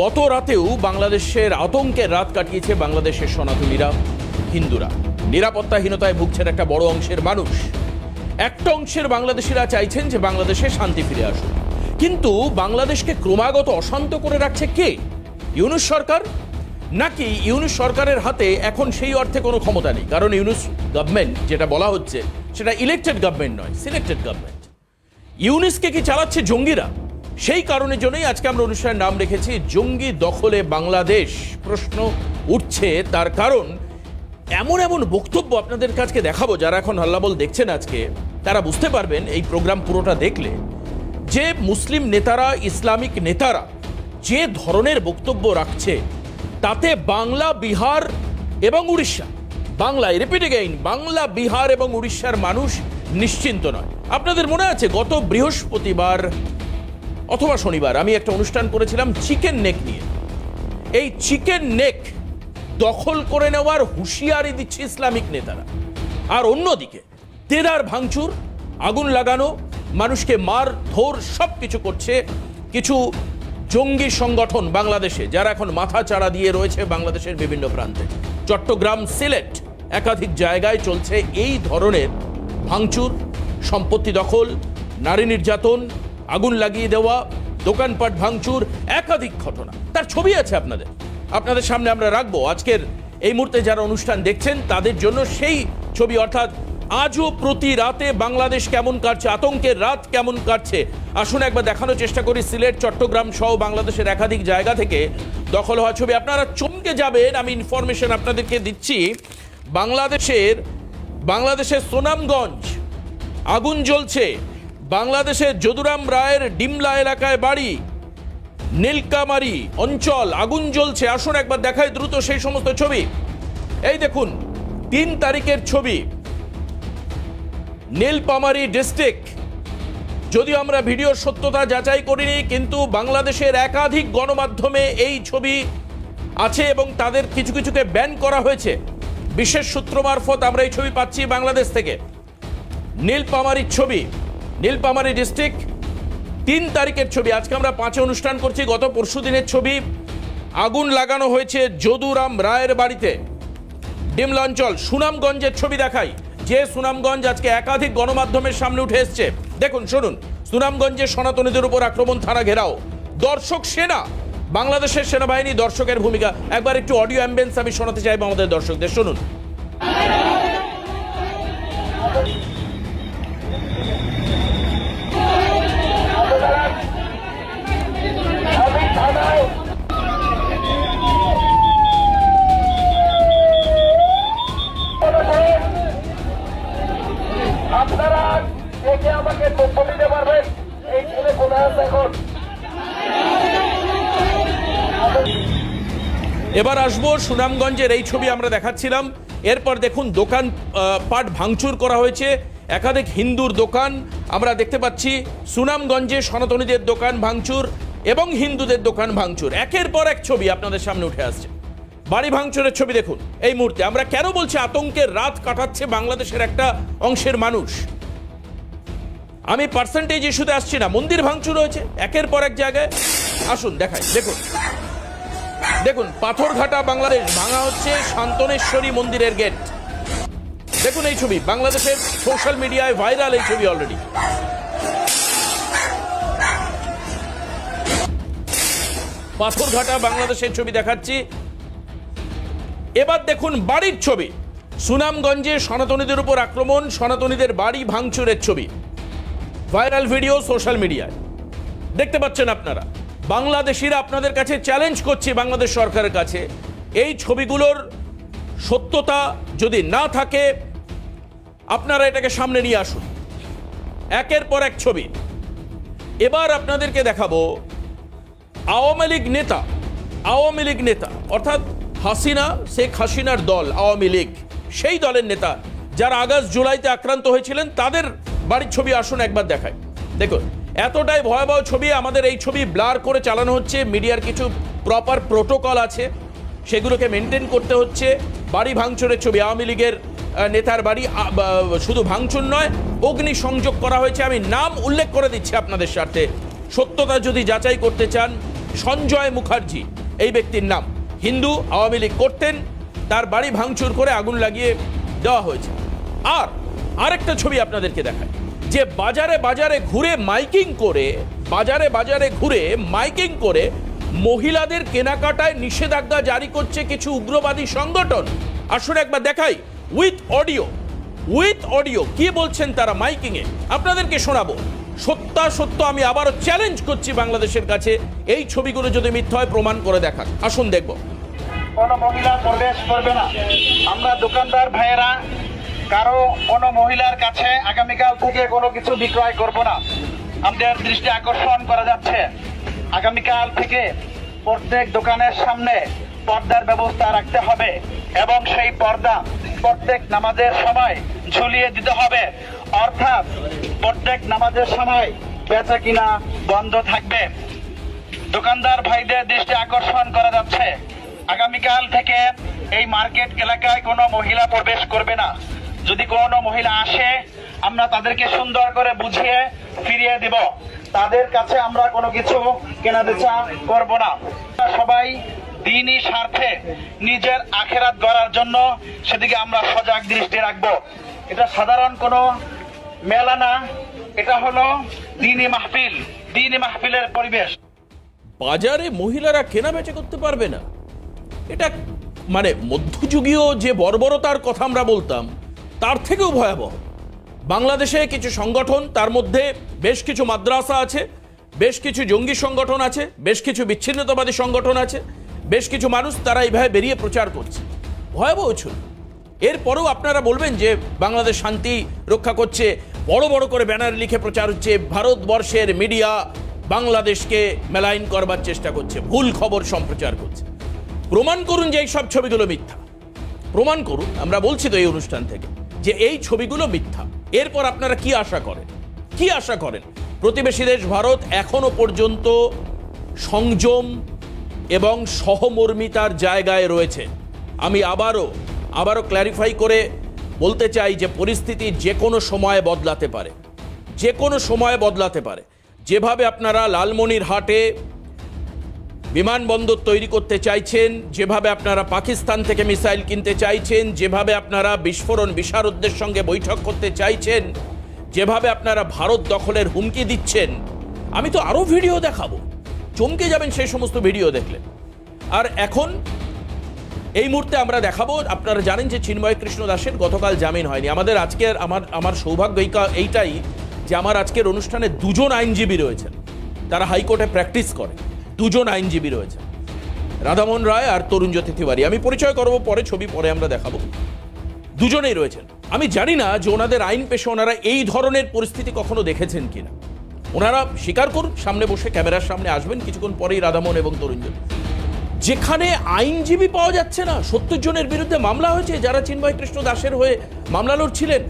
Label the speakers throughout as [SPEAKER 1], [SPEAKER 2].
[SPEAKER 1] গত রাতেও বাংলাদেশের আতঙ্কের রাত কাটিয়েছে বাংলাদেশের সনাতনীরা, হিন্দুরা। নিরাপত্তাহীনতায় ভুগছেন একটা বড় অংশের মানুষ। একটা অংশের বাংলাদেশিরা চাইছেন যে বাংলাদেশে শান্তি ফিরে আসুক, কিন্তু বাংলাদেশকে ক্রমাগত অশান্ত করে রাখছে কে? ইউনূস সরকার? নাকি ইউনূস সরকারের হাতে এখন সেই অর্থে কোনো ক্ষমতা নেই? কারণ ইউনূস গভর্নমেন্ট যেটা বলা হচ্ছে সেটা ইলেক্টেড গভর্নমেন্ট নয়, সিলেক্টেড গভর্নমেন্ট। ইউনূসকে কি চালাচ্ছে জঙ্গিরা? সেই কারণের জন্যই আজকে আমরা অনুষ্ঠানের নাম রেখেছি জঙ্গি দখলে বাংলাদেশ। প্রশ্ন উঠছে তার কারণ এমন এমন বক্তব্য আপনাদের কাছে দেখাবো, যারা এখন হল্লাবল দেখছেন আজকে তারা বুঝতে পারবেন এই প্রোগ্রাম পুরোটা দেখলে, যে মুসলিম নেতারা, ইসলামিক নেতারা যে ধরনের বক্তব্য রাখছে তাতে বাংলা, বিহার এবং উড়িষ্যা, বাংলায় রিপিট এগেইন, বাংলা, বিহার এবং উড়িষ্যার মানুষ নিশ্চিন্ত নয়। আপনাদের মনে আছে গত বৃহস্পতিবার অথবা শনিবার আমি একটা অনুষ্ঠান করেছিলাম চিকেন নেক নিয়ে। এই চিকেন নেক দখল করে নেওয়ার হুঁশিয়ারি দিচ্ছে ইসলামিক নেতারা, আর অন্যদিকে তেরার ভাঙচুর, আগুন লাগানো, মানুষকে মার ধর সব কিছু করছে কিছু জঙ্গি সংগঠন বাংলাদেশে, যারা এখন মাথা চাড়া দিয়ে রয়েছে বাংলাদেশের বিভিন্ন প্রান্তে। চট্টগ্রাম, সিলেট একাধিক জায়গায় চলছে এই ধরনের ভাঙচুর, সম্পত্তি দখল, নারী নির্যাতন, আগুন লাগিয়ে দেওয়া, দোকানপাট ভাঙচুর, একাধিক ঘটনা। তার ছবি আছে আপনাদের সামনে আমরা রাখবো। আজকের এই মুহূর্তে যারা অনুষ্ঠান দেখছেন তাদের জন্য সেই ছবি, অর্থাৎ আজও প্রতি রাতে বাংলাদেশ কেমন কাটছে, আতঙ্কের রাত কেমন কাটছে। আসুন একবার দেখানোর চেষ্টা করি সিলেট, চট্টগ্রাম সহ বাংলাদেশের একাধিক জায়গা থেকে দখল হওয়া ছবি। আপনারা চমকে যাবেন, আমি ইনফরমেশন আপনাদেরকে দিচ্ছি। বাংলাদেশের সুনামগঞ্জ আগুন জ্বলছে, বাংলাদেশের যদুরাম রায়ের ডিমলা এলাকায় বাড়ি, নীলকামারী অঞ্চল আগুন জ্বলছে। আসুন একবার দেখাই দ্রুত সেই সমস্ত ছবি। এই দেখুন 3 তারিখের ছবি, নীলপামারী ডিস্ট্রিক্ট। যদিও আমরা ভিডিওর সত্যতা যাচাই করিনি, কিন্তু বাংলাদেশের একাধিক গণমাধ্যমে এই ছবি আছে এবং তাদের কিছু কিছুকে ব্যান করা হয়েছে। বিশেষ সূত্র মারফত আমরা এই ছবি পাচ্ছি বাংলাদেশ থেকে। নীলপামারীর ছবি, নীলপামারী ডিস্ট্রিক্ট 3 তারিখের ছবি। আজকে আমরা 5 অনুষ্ঠান করছি। গত পরশু দিনের ছবি, আগুন লাগানো হয়েছে যদুরাম রায়ের বাড়িতে, ডিমলা অঞ্চল। সুনামগঞ্জের ছবি দেখাই, যে সুনামগঞ্জ আজকে একাধিক গণমাধ্যমের সামনে উঠে এসছে। দেখুন, শুনুন, সুনামগঞ্জে সনাতনীদের উপর আক্রমণ, থানা ঘেরাও, দর্শক সেনা, বাংলাদেশের সেনাবাহিনী দর্শকের ভূমিকা। একবার একটু অডিও অ্যাম্বিয়েন্স আমি শোনাতে চাইবো আমাদের দর্শকদের, শুনুন।
[SPEAKER 2] আপনারা দেখে আমাকে তথ্য দিতে পারবেন এই ছেলে কোথায় আছে এখন?
[SPEAKER 1] এবার আসবো সুনামগঞ্জের এই ছবি আমরা দেখাচ্ছিলাম। এরপর দেখুন দোকান পাট ভাঙচুর করা হয়েছে, একাধিক হিন্দুর দোকান আমরা দেখতে পাচ্ছি। সুনামগঞ্জে সনাতনীদের দোকান ভাঙচুর এবং হিন্দুদের দোকান ভাঙচুর, একের পর এক ছবি আপনাদের সামনে উঠে আসছে। বাড়ি ভাঙচুরের ছবি দেখুন এই মুহূর্তে। আমরা কেন বলছি আতঙ্কের রাত কাটাচ্ছে বাংলাদেশের একটা অংশের মানুষ? আমি পার্সেন্টেজ ইস্যুতে আসছি না। মন্দির ভাঙচুর হয়েছে একের পর এক জায়গায়। আসুন দেখাই, দেখুন দেখুন পাথরঘাটা বাংলাদেশ ভাঙা হচ্ছে শান্তনেশ্বরী মন্দিরের গেট। দেখুন এই ছবি, বাংলাদেশের সোশ্যাল মিডিয়ায় ভাইরাল এই ছবি অলরেডি। পাথরঘাটা বাংলাদেশের ছবি দেখাচ্ছি। এবার দেখুন বাড়ির ছবি, সুনামগঞ্জে সনাতনীদের উপর আক্রমণ, সনাতনীদের বাড়ি ভাঙচুরের ছবি, ভাইরাল ভিডিও সোশ্যাল মিডিয়ায় দেখতে পাচ্ছেন আপনারা। বাংলাদেশিরা আপনাদের কাছে চ্যালেঞ্জ করছি, বাংলাদেশ সরকারের কাছে, এই ছবিগুলোর সত্যতা যদি না থাকে আপনারা এটাকে সামনে নিয়ে আসুন। একের পর এক ছবি। এবার আপনাদেরকে দেখাবো আওয়ামী লীগ নেতা অর্থাৎ হাসিনা, শেখ হাসিনার দল আওয়ামী লীগ, সেই দলের নেতা যারা আগস্ট জুলাইতে আক্রান্ত হয়েছিলেন তাদের বাড়ির ছবি আসুন একবার দেখায়। দেখুন এতটাই ভয়াবহ ছবি। আমাদের এই ছবি ব্লার করে চালানো হচ্ছে, মিডিয়ার কিছু প্রপার প্রোটোকল আছে সেগুলোকে মেনটেন করতে হচ্ছে। বাড়ি ভাঙচুরের ছবি, আওয়ামী লীগের নেতার বাড়ি, শুধু ভাঙচুর নয় অগ্নি সংযোগ করা হয়েছে। আমি নাম উল্লেখ করে দিচ্ছি আপনাদের স্বার্থে, সত্যতা যদি যাচাই করতে চান সঞ্জয় মুখার্জি এই ব্যক্তির নাম, হিন্দু, আওয়ামী লীগ করতেন, তার বাড়ি ভাঙচুর করে আগুন লাগিয়ে দেওয়া হয়েছে। আর আরেকটা ছবি আপনাদেরকে দেখায়, যে বাজারে বাজারে ঘুরে মাইকিং করে মহিলাদের কেনাকাটায় নিষেধাজ্ঞা জারি করছে কিছু উগ্রবাদী সংগঠন। আসলে একবার দেখাই উইথ অডিও কি বলছেন তারা মাইকিং এ, আপনাদেরকে শোনাবো। সত্য আমি আবারও চ্যালেঞ্জ করছি বাংলাদেশের কাছে, এই ছবিগুলো যদি মিথ্যা হয় প্রমাণ করে দেখান। আসুন দেখব।
[SPEAKER 2] কোনো মহিলা প্রবেশ করবে না। আমরা দোকানদার ভাইয়েরা কারো কোনো মহিলার কাছে আগামীকাল থেকে কোনো কিছু বিক্রয় করব না। আমাদের দৃষ্টি আকর্ষণ করা যাচ্ছে, আগামীকাল থেকে প্রত্যেক দোকানের সামনে পর্দার ব্যবস্থা রাখতে হবে এবং সেই পর্দা প্রত্যেক নামাজের সময় ঝুলিয়ে দিতে হবে, অর্থাৎ প্রত্যেক নামাজের সময় বেচা কিনা বন্ধ থাকবে। দোকানদার ভাইদের দৃষ্টি আকর্ষণ করা যাচ্ছে, আগামীকাল থেকে এই মার্কেট এলাকায় কোনো মহিলা প্রবেশ করবে না। যদি কোনো মহিলা আসে আমরা তাদেরকে সুন্দর করে বুঝিয়ে ফিরিয়ে দিব, তাদের কাছে আমরা কোনো কিছু কেনা বেচা করব না। সবাই দ্বীনি স্বার্থে নিজের আখেরাত গড়ার জন্য সেদিকে আমরা সজাগ দৃষ্টি রাখবো। এটা সাধারণ কোনো মেলা না, এটা হলো দ্বীনি মাহফিলের পরিবেশ।
[SPEAKER 1] বাজারে মহিলারা কেনা বেচা করতে পারবে না, এটা মানে মধ্যযুগীয় যে বর্বরতার কথা আমরা বলতাম তার থেকেও ভয়াবহ। বাংলাদেশে কিছু সংগঠন, তার মধ্যে বেশ কিছু মাদ্রাসা আছে, বেশ কিছু জঙ্গি সংগঠন আছে, বেশ কিছু বিচ্ছিন্নতাবাদী সংগঠন আছে, বেশ কিছু মানুষ তারা এইভাবে বেরিয়ে প্রচার করছে। ভয়াবহ ছিল। এরপরেও আপনারা বলবেন যে বাংলাদেশ শান্তি রক্ষা করছে, বড় বড় করে ব্যানার লিখে প্রচার হচ্ছে, ভারতবর্ষের মিডিয়া বাংলাদেশকে মেলাইন করবার চেষ্টা করছে, ভুল খবর সম্প্রচার করছে। প্রমাণ করুন যে এই সব ছবিগুলো মিথ্যা, প্রমাণ করুন। আমরা বলছি তো এই অনুষ্ঠান থেকে যে এই ছবিগুলো মিথ্যা। এরপর আপনারা কি আশা করেন? প্রতিবেশী দেশ ভারত এখনো পর্যন্ত সংযম এবং সহমর্মিতার জায়গায় রয়েছে। আমি আবারও ক্ল্যারিফাই করে বলতে চাই যে পরিস্থিতি যে কোনো সময় বদলাতে পারে। যেভাবে আপনারা লালমনিরহাটে বিমানবন্দর তৈরি করতে চাইছেন, যেভাবে আপনারা পাকিস্তান থেকে মিসাইল কিনতে চাইছেন, যেভাবে আপনারা বিস্ফোরণ বিশারদদের সঙ্গে বৈঠক করতে চাইছেন, যেভাবে আপনারা ভারত দখলের হুমকি দিচ্ছেন, আমি তো আরও ভিডিও দেখাবো, চমকে যাবেন সেই সমস্ত ভিডিও দেখলে। আর এখন এই মুহূর্তে আমরা দেখাবো, আপনারা জানেন যে চিন্ময় কৃষ্ণ দাসের গতকাল জামিন হয়নি। আমাদের আজকের আমার সৌভাগ্য এইটাই যে আমার আজকের অনুষ্ঠানে দুজন আইনজীবী রয়েছেন, তারা হাইকোর্টে প্র্যাকটিস করে। দুজন আইনজীবী রয়েছে, রাধামোহন রায় আর তরুণজ্যোতি তিওয়ারি। আমি পরিচয় করবো পরে, ছবি পরে আমরা দেখাবো। দুজনেই রয়েছেন। আমি জানি না যে ওনাদের আইন পেশে ওনারা এই ধরনের পরিস্থিতি কখনো দেখেছেন কিনা। ওনারা স্বীকার করুন, সামনে বসে ক্যামেরার সামনে আসবেন কিছুক্ষণ পরেই রাধামোহন এবং তরুণজ্যোতি। যেখানে আইনজীবী পাওয়া যাচ্ছে না, 70 জনের বিরুদ্ধে মামলা হয়েছে যারা চিন্ময় কৃষ্ণ দাসের হয়ে মামলা লড়ছিলেন।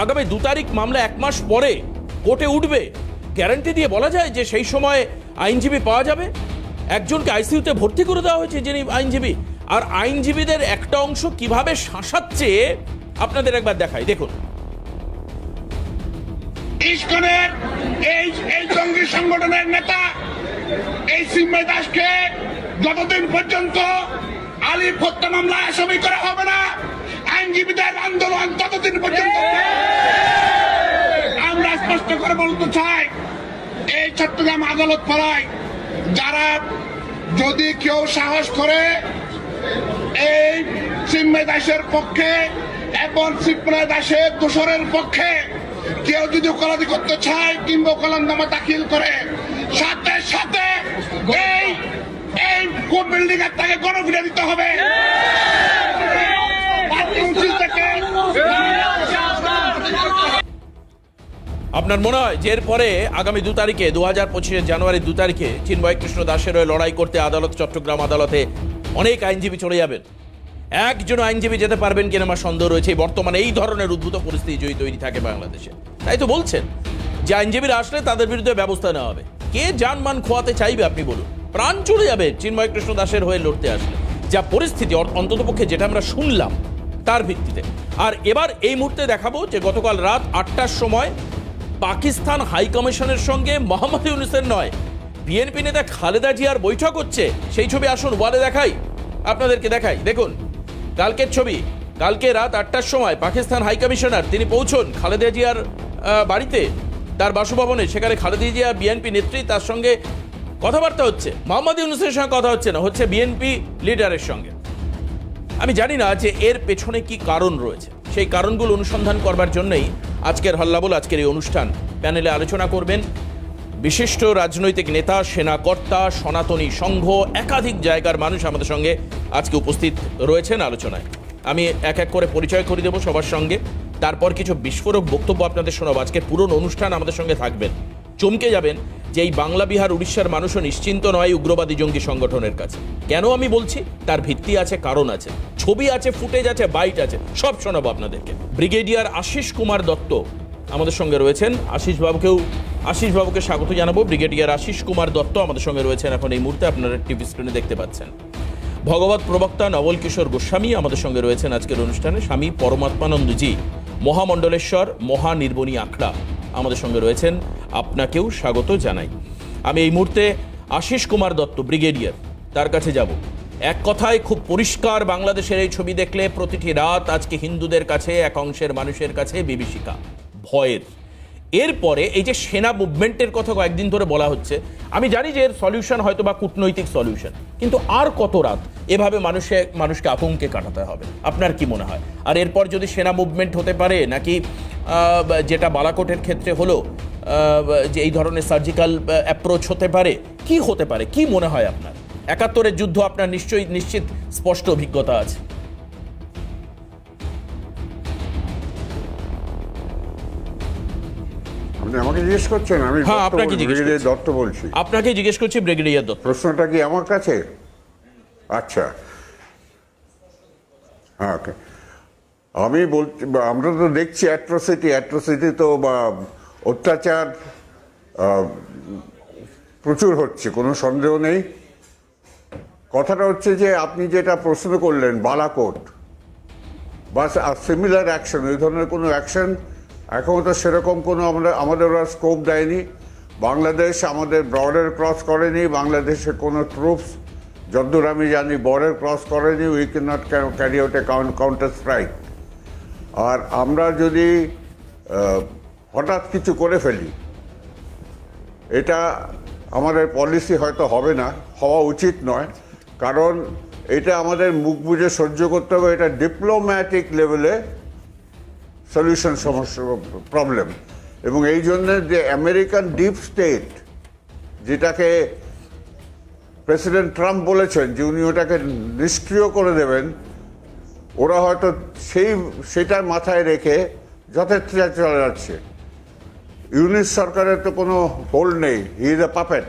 [SPEAKER 1] আগামী 2 তারিখ মামলা 1 মাস পরে কোর্টে উঠবে, গ্যারান্টি দিয়ে বলা যায় যে সেই সময় আইনজীবী পাওয়া যাবে। একজনকে আইসিইউতে ভর্তি করে দেওয়া হয়েছে যিনি আইনজীবী, আর আইনজীবীদের একটা অংশ কিভাবে শাসাচ্ছে আপনাদের একবার দেখাই, দেখুন।
[SPEAKER 3] ইসকনের এই জঙ্গি সংগঠনের নেতা এই চিন্ময় দাসকে যতদিন পর্যন্ত আলিফ হত্যা মামলায় আসামি করা হবে না, আইনজীবীদের আন্দোলন ততদিন পর্যন্ত। আমরা স্পষ্ট করে বলতে চাই, এই চট্টগ্রাম আদালত পাড়ায় যারা যদি কেউ সাহস করে এই চিন্ময় দাসের পক্ষে এবং চিন্ময় দাসের দোষরের পক্ষে কেউ যদি ওকালতি করতে চায় কিংবা ওকালতনামা দাখিল করে, সাথে সাথে এই কোর্ট বিল্ডিং এর তাকে গণফিরে দিতে হবে।
[SPEAKER 1] আপনার মনে হয় যে এরপরে আগামী 2 তারিখে 2025 জানুয়ারি 2 তারিখে চিন্ময় কৃষ্ণ দাসের হয়ে লড়াই করতে চট্টগ্রাম আদালতে অনেক আইনজীবী চলে যাবেন? একজন আইনজীবী যেতে পারবেন কিনা আমার সন্দেহ রয়েছে। বর্তমানে এই ধরনের উদ্ভূত পরিস্থিতি যদি তৈরি থাকে বাংলাদেশে, তাই তো বলছেন যে আইনজীবীরা আসলে তাদের বিরুদ্ধে ব্যবস্থা নেওয়া হবে। কে জানমান খোয়াতে চাইবে আপনি বলুন? প্রাণ চলে যাবে চিন্ময় কৃষ্ণ দাসের হয়ে লড়তে আসলে। যা পরিস্থিতি, অন্ততপক্ষে যেটা আমরা শুনলাম তার ভিত্তিতে। আর এবার এই মুহূর্তে দেখাবো যে গতকাল রাত 8টার সময় পাকিস্তান হাই কমিশনের সঙ্গে মোহাম্মদ ইউনূসের নয়, বিএনপি নেতা খালেদা জিয়ার বৈঠক হচ্ছে, সেই ছবি আসুন ওয়ালে দেখাই, আপনাদেরকে দেখাই। দেখুন কালকের ছবি, কালকে রাত 8টার সময় পাকিস্তান হাই কমিশনার তিনি পৌঁছন খালেদা জিয়ার বাড়িতে, তার বাসভবনে। সেখানে খালেদা জিয়া বিএনপি নেত্রী, তার সঙ্গে কথাবার্তা হচ্ছে। মোহাম্মদ ইউনূসের সঙ্গে কথা হচ্ছে না, হচ্ছে বিএনপি লিডারের সঙ্গে। আমি জানি না যে এর পেছনে কি কারণ রয়েছে, সেই কারণগুলো অনুসন্ধান করবার জন্যই আজকের হল্লাবল, আজকের এই অনুষ্ঠান। প্যানেলে আলোচনা করবেন বিশিষ্ট রাজনৈতিক নেতা, সেনাকর্তা, সনাতনী সংঘ, একাধিক জায়গার মানুষ আমাদের সঙ্গে আজকে উপস্থিত রয়েছেন আলোচনায়। আমি এক এক করে পরিচয় করে দেবো সবার সঙ্গে, তারপর কিছু বিস্ফোরক বক্তব্য আপনাদের শোনাবো। আজকের পুরো অনুষ্ঠান আমাদের সঙ্গে থাকবেন, চমকে যাবেন যে এই বাংলা, বিহার, উড়িষ্যার মানুষও নিশ্চিন্ত নয় উগ্রবাদী জঙ্গি সংগঠনের কাছে। কেন আমি বলছি? তার ভিত্তি আছে, কারণ আছে, ছবি আছে, ফুটেজ আছে, বাইট আছে, সব শোনাবো আপনাদেরকে। ব্রিগেডিয়ার আশিস কুমার দত্ত আমাদের সঙ্গে রয়েছেন। আশিস বাবুকে স্বাগত জানাবো। ব্রিগেডিয়ার আশিস কুমার দত্ত আমাদের সঙ্গে রয়েছেন এখন এই মুহূর্তে, আপনারা টিভি স্ক্রিনে দেখতে পাচ্ছেন। ভগবত প্রবক্তা নবল কিশোর গোস্বামী আমাদের সঙ্গে রয়েছেন আজকের অনুষ্ঠানে। স্বামী পরমাত্মানন্দজি মহামণ্ডলেশ্বর মহানির্বণী আখড়া আমাদের সঙ্গে রয়েছেন, আপনাকেও স্বাগত জানাই। আমি এই মুহূর্তে আশিস কুমার দত্ত ব্রিগেডিয়ার, তার কাছে যাব। এক কথায় খুব পরিষ্কার, বাংলাদেশের এই ছবি দেখলে প্রতিটি রাত আজকে হিন্দুদের কাছে, এক অংশের মানুষের কাছে বিভীষিকা, ভয়ের। এরপরে এই যে সেনা মুভমেন্টের কথা কয়েকদিন ধরে বলা হচ্ছে, আমি জানি যে এর সলিউশন হয়তো বা কূটনৈতিক সলিউশন, কিন্তু আর কত রাত এভাবে মানুষকে আতঙ্কে কাটাতে হবে? আপনার কি মনে হয়? আর এরপর যদি সেনা মুভমেন্ট হতে পারে, নাকি যেটা বালাকোটের ক্ষেত্রে হলো যে এই ধরনের সার্জিক্যাল অ্যাপ্রোচ হতে পারে, কি হতে পারে, কি মনে হয় আপনার? ৭১-এর যুদ্ধ আপনার নিশ্চিত স্পষ্ট অভিজ্ঞতা আছে।
[SPEAKER 4] আপনি আমাকে জিজ্ঞেস করছেন? আমি
[SPEAKER 1] হ্যাঁ, আপনাকে জিজ্ঞেস করছি।
[SPEAKER 4] দত্ত বলছি।
[SPEAKER 1] আপনাকে জিজ্ঞেস করছি ব্রিগেডিয়ার দত্ত।
[SPEAKER 4] প্রশ্নটা কি আমার কাছে? আচ্ছা, হ্যাঁ, ওকে। আমি বলছি, আমরা তো দেখছি অ্যাট্রোসিটি তো বা অত্যাচার প্রচুর হচ্ছে, কোনো সন্দেহ নেই। কথাটা হচ্ছে যে আপনি যেটা প্রশ্ন করলেন, বালাকোট বা সিমিলার অ্যাকশন, ওই ধরনের কোনো অ্যাকশন এখনও তো সেরকম কোনো আমাদের ওরা স্কোপ দেয়নি। বাংলাদেশ আমাদের বর্ডার ক্রস করেনি, বাংলাদেশে কোনো ট্রুপস যতদূর আমি জানি বর্ডার ক্রস করেনি। We can not carry out a counter strike. আর আমরা যদি হঠাৎ কিছু করে ফেলি, এটা আমাদের পলিসি হয়তো হবে না, হওয়া উচিত নয়, কারণ এটা আমাদের মুখ বুঝে সহ্য করতে হবে। এটা ডিপ্লোম্যাটিক লেভেলে সলিউশন সমস্যা, প্রবলেম। এবং এই জন্য যে আমেরিকান ডিপ স্টেট, যেটাকে প্রেসিডেন্ট ট্রাম্প বলেছেন যে উনি ওটাকে নিষ্ক্রিয় করে দেবেন, ওরা হয়তো সেটার মাথায় রেখে যথেচ্ছা চলে যাচ্ছে। ইউনিস সরকারের তো কোনো হোল্ড নেই, হি ইজ এ পাপেট।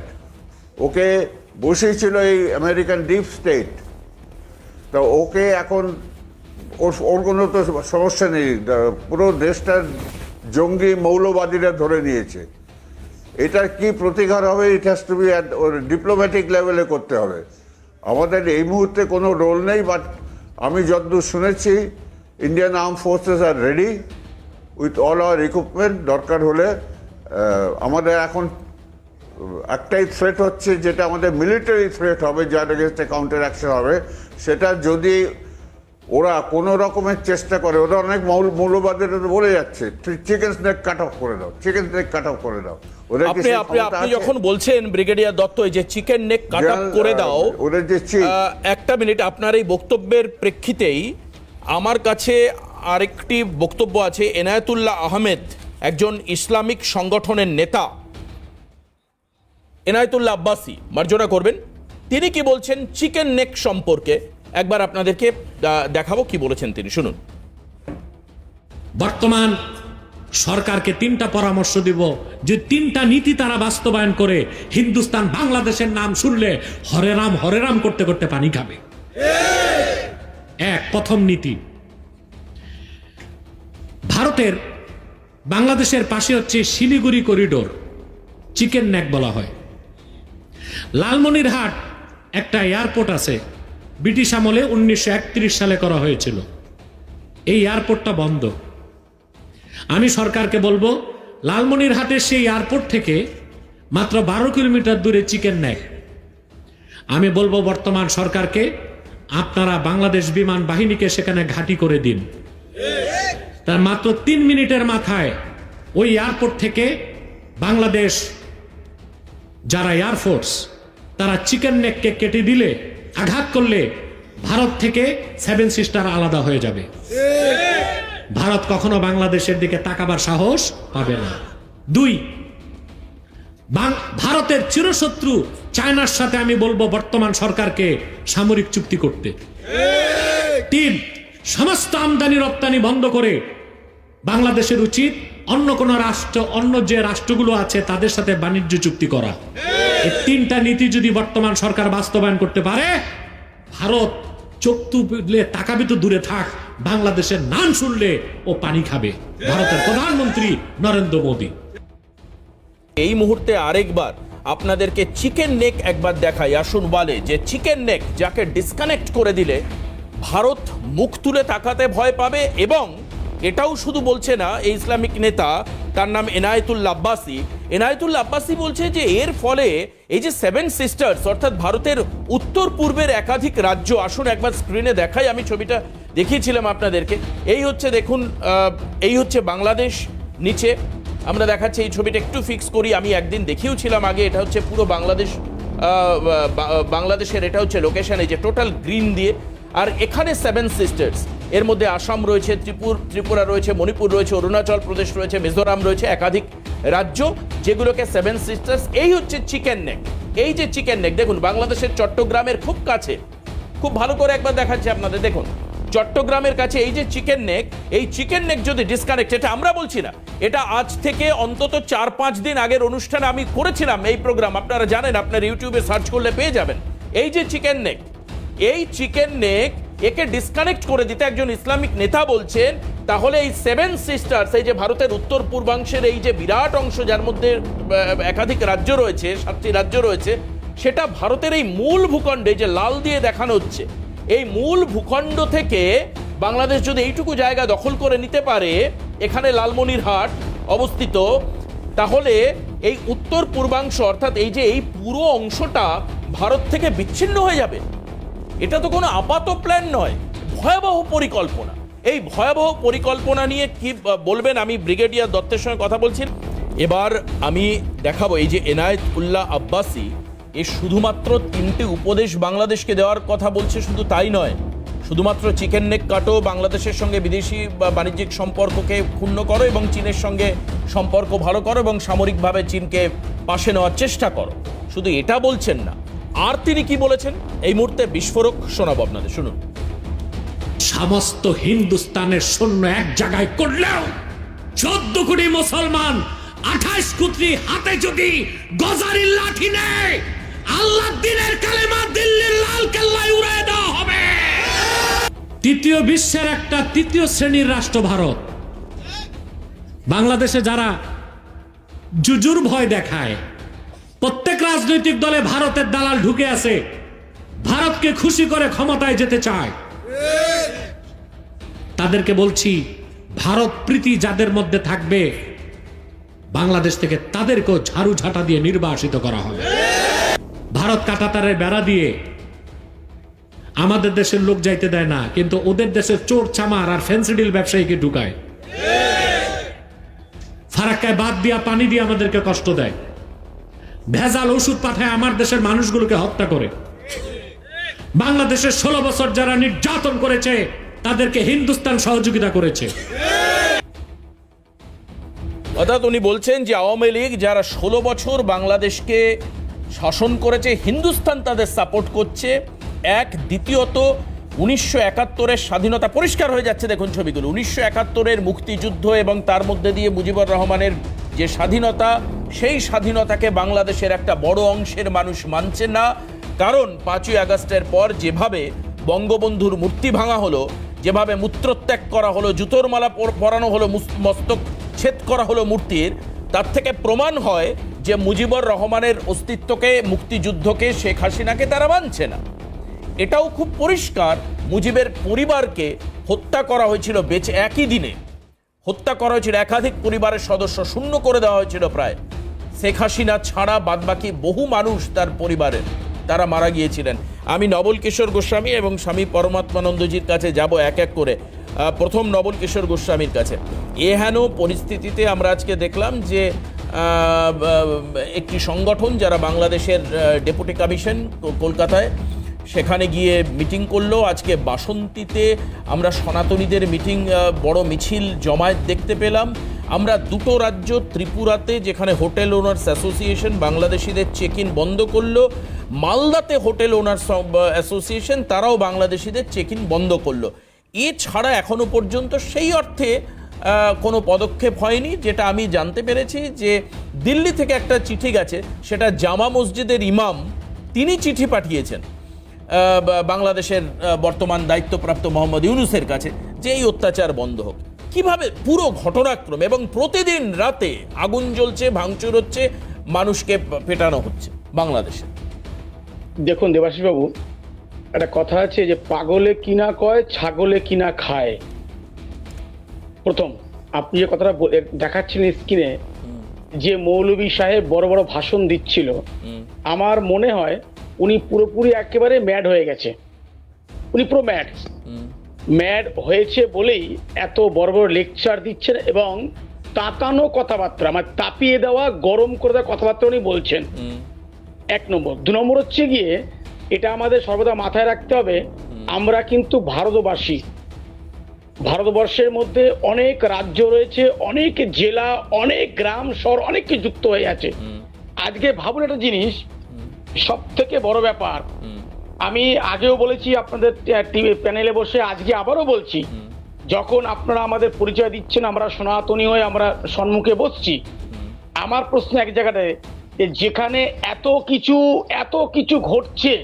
[SPEAKER 4] ওকে বসেছিল এই আমেরিকান ডিপ স্টেট, তো ওকে এখন ওর কোনো তো সমস্যা নেই, পুরো দেশটার জঙ্গি মৌলবাদীরা ধরে নিয়েছে। এটার কি প্রতিকার হবে? It has to be diplomatic লেভেলে করতে হবে। আমাদের এই মুহূর্তে কোনো রোল নেই, বাট আমি যতদূর শুনেছি Indian armed forces are ready with all our equipment. দরকার হলে আমাদের এখন একটাই থ্রেট হচ্ছে, যেটা আমাদের মিলিটারি থ্রেট হবে, যার এগেনস্টে কাউন্টার অ্যাকশন হবে। সেটা যদি ওরা কোনো রকমের চেষ্টা করে, ওরা অনেক মৌলবাদের বলে যাচ্ছে চিকেন স্নেক কাট অফ করে দাও, চিকেন স্নেক কাট অফ করে দাও।
[SPEAKER 1] আপনি যখন বলছেন ব্রিগেডিয়ার দত্ত যে চিকেন নেক কাট অফ করে দাও,
[SPEAKER 4] ওদের যে
[SPEAKER 1] একটা মিনিট, আপনার এই বক্তব্যের প্রেক্ষিতেই আমার কাছে আরেকটি বক্তব্য আছে। এনায়েতুল্লাহ আহমেদ, একজন ইসলামিক সংগঠনের নেতা, এনায়েতুল্লাহ আব্বাসি, মার্জনা করবেন, তিনি কি বলছেন চিকেন নেক সম্পর্কে একবার আপনাদেরকে দেখাবো কি বলেছেন তিনি, শুনুন।
[SPEAKER 5] বর্তমান সরকারকে 3টা পরামর্শ দিব, যে 3টা নীতি তারা বাস্তবায়ন করে হিন্দুস্তান বাংলাদেশের নাম শুনলে হরে রাম করতে করতে পানি খাবে। প্রথম নীতি, ভারতের বাংলাদেশের পাশে হচ্ছে শিলিগুড়ি করিডোর, চিকেন নেক বলা হয়। লালমনিরহাট একটা এয়ারপোর্ট আছে, ব্রিটিশ আমলে 1931 সালে করা হয়েছিল। এই এয়ারপোর্টটা বন্ধ। আমি সরকারকে বলবো লালমনিরহাটের সেই এয়ারপোর্ট থেকে মাত্র 12 কিলোমিটার দূরে চিকেন নেক। আমি বলবো বর্তমান সরকারকে, আপনারা বাংলাদেশ বিমান বাহিনীকে সেখানে ঘাঁটি করে দিন। তার মাত্র 3 মিনিটের মাথায় ওই এয়ারপোর্ট থেকে বাংলাদেশ যারা এয়ারফোর্স তারা চিকেন নেককে কেটে দিলে, আঘাত করলে ভারত থেকে 7 সিস্টার আলাদা হয়ে যাবে। ভারত কখনো বাংলাদেশের দিকে তাকাবার সাহস পাবে না। 2, ভারতের চিরশত্রু চায়নার সাথে আমি বলবো বর্তমান সরকারকে সামরিক চুক্তি করতে। 3, সমস্ত আমদানি রপ্তানি বন্ধ করে বাংলাদেশের উচিত অন্য কোন রাষ্ট্র, অন্য যে রাষ্ট্রগুলো আছে তাদের সাথে বাণিজ্য চুক্তি করা। এই 3টা নীতি যদি বর্তমান সরকার বাস্তবায়ন করতে পারে, ভারত চোখ তুলে তাকাবে তো দূরে থাক, বাংলাদেশের নাম শুনলে ও পানি খাবে। ভারতের প্রধানমন্ত্রী নরেন্দ্র মোদী।
[SPEAKER 1] এই মুহূর্তে আরেকবার আপনাদেরকে চিকেন নেক একবার দেখাই। আসুন বলে যে চিকেন নেক যাকে ডিসকানেক্ট করে দিলে ভারত মুখ তুলে তাকাতে ভয় পাবে। এবং এটাও শুধু বলছে না এই ইসলামিক নেতা, তার নাম এনায়েতুল্লাহ আব্বাসী। এনায়েতুল্লাহ আব্বাসী বলছে যে এর ফলে এই যে 7 সিস্টার্স অর্থাৎ ভারতের উত্তর পূর্বের একাধিক রাজ্য, আসুন একবার স্ক্রিনে দেখাই, আমি ছবিটা দেখিয়েছিলাম আপনাদেরকে। এই হচ্ছে দেখুন, এই হচ্ছে বাংলাদেশ, নিচে আমরা দেখাচ্ছি এই ছবিটা একটু ফিক্স করি, আমি একদিন দেখিয়েছিলাম আগে। এটা হচ্ছে পুরো বাংলাদেশ, বাংলাদেশের এটা হচ্ছে লোকেশন, এই যে টোটাল গ্রিন দিয়ে। আর এখানে 7 সিস্টার্স, এর মধ্যে আসাম রয়েছে, ত্রিপুরা রয়েছে, মণিপুর রয়েছে, অরুণাচল প্রদেশ রয়েছে, মিজোরাম রয়েছে, একাধিক রাজ্য যেগুলোকে 7 সিস্টার্স। এই হচ্ছে চিকেন নেক। এই যে চিকেন নেক দেখুন বাংলাদেশের চট্টগ্রামের খুব কাছে, খুব ভালো করে একবার দেখাচ্ছি আপনাদের। দেখুন চট্টগ্রামের কাছে এই যে চিকেন নেক, এই চিকেন নেক যদি ডিসকানেক্ট, এটা আমরা বলছি না, এটা আজ থেকে অন্তত 4-5 দিন আগের অনুষ্ঠানে আমি করেছিলাম এই প্রোগ্রাম, আপনারা জানেন, আপনার ইউটিউবে সার্চ করলে পেয়ে যাবেন। এই যে চিকেন নেক, এই চিকেন নেক একে ডিসকানেক্ট করে দিতে একজন ইসলামিক নেতা বলছেন, তাহলে এই 7 সিস্টার্স, এই যে ভারতের উত্তর পূর্বাংশের এই যে বিরাট অংশ যার মধ্যে একাধিক রাজ্য রয়েছে, 7টি রাজ্য রয়েছে, সেটা ভারতের এই মূল ভূখণ্ডে যে লাল দিয়ে দেখানো হচ্ছে, এই মূল ভূখণ্ড থেকে বাংলাদেশ যদি এইটুকু জায়গা দখল করে নিতে পারে, এখানে লালমনিরহাট অবস্থিত, তাহলে এই উত্তর পূর্বাংশ অর্থাৎ এই যে এই পুরো অংশটা ভারত থেকে বিচ্ছিন্ন হয়ে যাবে। এটা তো কোনো আপাত প্ল্যান নয়, ভয়াবহ পরিকল্পনা। এই ভয়াবহ পরিকল্পনা নিয়ে কি বলবেন, আমি ব্রিগেডিয়ার দত্তের সঙ্গে কথা বলছি। এবার আমি দেখাবো এই যে এনায়েতুল্লাহ আব্বাসী, এ শুধুমাত্র 3টে উপদেশ বাংলাদেশকে দেওয়ার কথা বলছে, শুধু তাই নয়, শুধুমাত্র চিকেন নেক কাটো, বাংলাদেশের সঙ্গে বিদেশি বা বাণিজ্যিক সম্পর্ককে ক্ষুণ্ণ করো এবং চীনের সঙ্গে সম্পর্ক ভালো করো এবং সামরিকভাবে চীনকে পাশে নেওয়ার চেষ্টা করো, শুধু এটা বলছেন না। আর তিনি কি বলেছেন এই মুহূর্তে বিস্ফোরক শোনাবো আপনাদের, শুনুন।
[SPEAKER 5] সমস্ত হিন্দুস্তানের সৈন্য এক জায়গায় করলেও 14 কোটি মুসলমান 28 কোটি হাতে যদি গজারির লাঠি নেয়, আল্লাহ দিনের কালেমা দিল্লির লাল কেল্লায় উড়ায় দেওয়া হবে। তৃতীয় বিশ্বের একটা তৃতীয় শ্রেণীর রাষ্ট্র ভারত। বাংলাদেশে যারা জুজুর ভয় দেখায়, প্রত্যেক রাজনৈতিক দলে ভারতের দালাল ঢুকে আছে, ভারতকে খুশি করে ক্ষমতায় যেতে চায়, তাদেরকে বলছি, ভারত প্রীতি যাদের মধ্যে থাকবে, বাংলাদেশ থেকে তাদেরকেও ঝাড়ু ঝাঁটা দিয়ে নির্বাসিত করা হবে। ভারত কাঁটাতারের বেড়া দিয়ে আমাদের দেশের লোক যাইতে দেয় না, কিন্তু ওদের দেশের চোর চামার আর ফেন্সিডিল ব্যবসায়ীকে ঢুকায়, ফারাক্কায় বাদ দিয়া পানি দিয়ে আমাদেরকে কষ্ট দেয়, ভেজাল ওষুধ পাঠায় আমার দেশের মানুষগুলোকে হত্যা করে। বাংলাদেশের 16 বছর যারা নির্যাতন করেছে তাদেরকে হিন্দুস্তান সহযোগিতা করেছে।
[SPEAKER 1] অর্থাৎ উনি বলছেন যে আওয়ামী লীগ যারা 16 বছর বাংলাদেশকে শাসন করেছে, হিন্দুস্তান তাদের সাপোর্ট করছে। এক, দ্বিতীয়ত 1971-এর স্বাধীনতা পরিষ্কার হয়ে যাচ্ছে, দেখুন ছবিগুলো, 1971-এর মুক্তিযুদ্ধ এবং তার মধ্যে দিয়ে মুজিবুর রহমানের যে স্বাধীনতা, সেই স্বাধীনতাকে বাংলাদেশের একটা বড় অংশের মানুষ মানছে না। কারণ 5ই আগস্টের পর যেভাবে বঙ্গবন্ধুর মূর্তি ভাঙা হলো, যেভাবে মূত্রত্যাগ করা হলো, জুতোর মালা পরানো হলো, মস্তক ছেদ করা হলো মূর্তির, তার থেকে প্রমাণ হয় যে মুজিবুর রহমানের অস্তিত্বকে, মুক্তিযুদ্ধকে, শেখ হাসিনাকে তারা মানছে না। এটাও খুব পরিষ্কার, মুজিবের পরিবারকে হত্যা করা হয়েছিল বেঁচে, একই দিনে হত্যা করা হয়েছিল, একাধিক পরিবারের সদস্য শূন্য করে দেওয়া হয়েছিল প্রায়। শেখ হাসিনা ছাড়া বাদবাকি বহু মানুষ তার পরিবারের তারা মারা গিয়েছিলেন। আমি নবল কিশোর গোস্বামী এবং স্বামী পরমাত্মানন্দজির কাছে যাব এক এক করে। প্রথম নবল কিশোর গোস্বামীর কাছে। এহেন পরিস্থিতিতে আমরা আজকে দেখলাম যে একটি সংগঠন যারা বাংলাদেশের ডেপুটি কমিশন কলকাতায় সেখানে গিয়ে মিটিং করলো। আজকে বাসন্তীতে আমরা সনাতনীদের মিটিং, বড় মিছিল জমায়েত দেখতে পেলাম। আমরা দুটো রাজ্য, ত্রিপুরাতে যেখানে হোটেল ওনার্স অ্যাসোসিয়েশন বাংলাদেশিদের চেক ইন বন্ধ করলো, মালদাতে হোটেল ওনার্স অ্যাসোসিয়েশন তারাও বাংলাদেশিদের চেক ইন বন্ধ করলো। এছাড়া এখনো পর্যন্ত সেই অর্থে কোনো পদক্ষেপ হয়নি। যেটা আমি জানতে পেরেছি যে দিল্লি থেকে একটা চিঠি গেছে, সেটা জামা মসজিদের ইমাম তিনি চিঠি পাঠিয়েছেন বাংলাদেশের বর্তমান দায়িত্বপ্রাপ্ত মোহাম্মদ ইউনূসের কাছে যে এই অত্যাচার বন্ধ হোক। কিভাবে পুরো ঘটনাক্রম, এবং প্রতিদিন রাতে আগুন জ্বলছে, ভাঙচুর হচ্ছে, মানুষকে পেটানো হচ্ছে বাংলাদেশে।
[SPEAKER 6] দেখুন দেবাশিস বাবু, একটা কথা আছে যে পাগলে কিনা কয়, ছাগলে কিনা খায়। প্রথম আপনি যে কথাটা দেখাচ্ছেন স্ক্রিনে, যে মৌলভী সাহেব বড় বড় ভাষণ দিচ্ছিল, আমার মনে হয় উনি পুরোপুরি একেবারে ম্যাড হয়ে গেছে। উনি পুরো ম্যাড হয়েছে বলেই এত বড় বড় লেকচার দিচ্ছেন এবং তাতানো কথাবার্তা, মানে তাপিয়ে দেওয়া, গরম করে দেওয়া কথাবার্তা উনি বলছেন। এক নম্বর। দু নম্বর হচ্ছে গিয়ে, এটা আমাদের সর্বদা মাথায় রাখতে হবে, আমরা কিন্তু ভারতবাসী। ভারতবর্ষের মধ্যে অনেক রাজ্য রয়েছে, অনেক জেলা, অনেক গ্রাম, শহর, অনেক কিছু যুক্ত হয়ে আছে। আজকে ভাবুন একটা জিনিস, সব থেকে বড় ব্যাপার, আমি আগেও বলেছি আপনাদের টিভি প্যানেলে বসে, আজকে আবারও বলছি, যখন আপনারা আমাদের পরিচয় দিচ্ছেন, আমরা সনাতনী হয়ে আমরা সম্মুখে বসছি, আমার প্রশ্ন এক জায়গাটায়, যেখানে এত কিছু ঘটছে,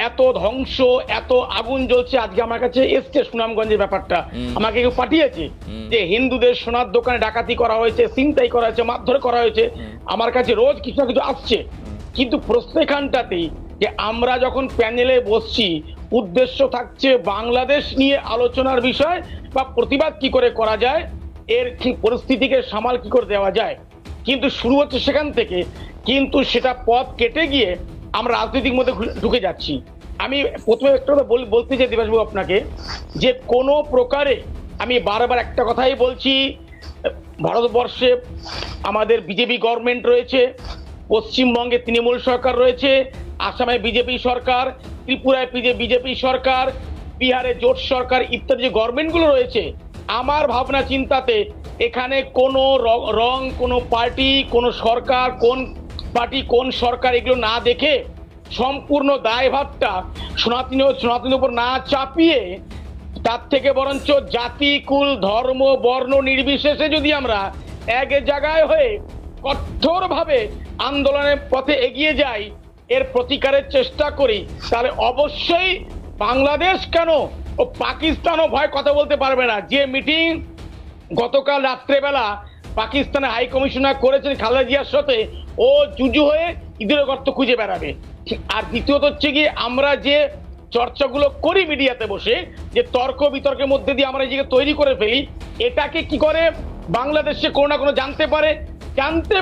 [SPEAKER 6] এত ধ্বংস, এত আগুন জ্বলছে। আজকে আমার কাছে এসছে সুনামগঞ্জের ব্যাপারটা, আমাকে কেউ পাঠিয়েছে যে হিন্দুদের সোনার দোকানে ডাকাতি করা হয়েছে, ছিনতাই করা হয়েছে, মারধর করা হয়েছে। আমার কাছে রোজ কিছু না কিছু আসছে, কিন্তু প্রশ্ন এখানটাতেই যে আমরা যখন প্যানেলে বসছি, উদ্দেশ্য থাকছে বাংলাদেশ নিয়ে আলোচনার বিষয় বা প্রতিবাদ কি করে করা যায়, এর পরিস্থিতিকে সামাল কি করে দেওয়া যায়, কিন্তু শুরু হচ্ছে সেখান থেকে। কিন্তু সেটা পথ কেটে গিয়ে আমরা রাজনৈতিক মধ্যে ঢুকে যাচ্ছি। আমি প্রথমে একটা কথা বলতে চাই দিবাসবাবু আপনাকে, যে কোনো প্রকারে, আমি বারবার একটা কথাই বলছি, ভারতবর্ষে আমাদের বিজেপি গভর্নমেন্ট রয়েছে, পশ্চিমবঙ্গে তৃণমূল সরকার রয়েছে, আসামে বিজেপি সরকার, ত্রিপুরায় বিজেপি সরকার, বিহারে জোট সরকার ইত্যাদি যে গভর্নমেন্টগুলো রয়েছে, আমার ভাবনা চিন্তাতে এখানে কোনো রং, কোনো পার্টি, কোনো সরকার, কোন পার্টি কোন সরকার, এগুলো না দেখে সম্পূর্ণ দায়ভারটা সনাতনীর উপর না চাপিয়ে, তার থেকে বরঞ্চ জাতি, কুল, ধর্ম, বর্ণ নির্বিশেষে যদি আমরা এক জায়গায় হয়ে কঠোরভাবে আন্দোলনের পথে এগিয়ে যাই, এর প্রতিকারের চেষ্টা করি, তাহলে অবশ্যই বাংলাদেশ কেন ও পাকিস্তানও ভয় কথা বলতে পারবে না। যে মিটিং গতকাল রাত্রেবেলা পাকিস্তানের হাই কমিশনার করেছেন খালেদা জিয়ার সাথে, ও জুজু হয়ে ঈদের গর্ত খুঁজে বেড়াবে। আর দ্বিতীয়ত হচ্ছে গিয়ে, আমরা যে চর্চাগুলো করি মিডিয়াতে বসে, যে তর্ক বিতর্কের মধ্যে দিয়ে আমরা নিজেকে তৈরি করে ফেলি, এটাকে কি করে বাংলাদেশে কোনো না কোনো জানতে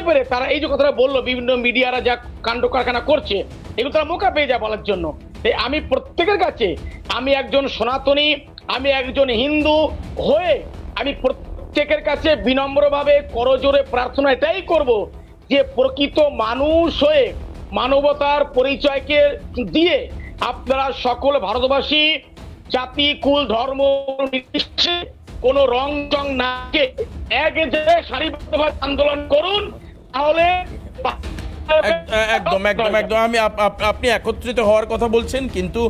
[SPEAKER 6] পেরে তারা এই যে কথাটা বললো, বিভিন্ন মিডিয়ারা যা কাণ্ড কারখানা করছে, এগুলো তারা মোকা পেয়ে যায় বলার জন্য। তাই আমি প্রত্যেকের কাছে, আমি একজন সনাতনী, আমি একজন হিন্দু হয়ে, আমি প্রত্যেকের কাছে বিনম্রভাবে করজোরে প্রার্থনা এটাই করব, যে প্রকৃত মানুষ হয়ে মানবতার পরিচয়কে দিয়ে আপনারা সকল ভারতবাসী, জাতি, কুল, ধর্ম নির্বিশেষে কোন রং চং না এক জায়গায় সারিবদ্ধভাবে আন্দোলন করুন, তাহলে
[SPEAKER 1] একদম একদম একদম আপনি একত্রিত হওয়ার কথা বলছেন, কিন্তু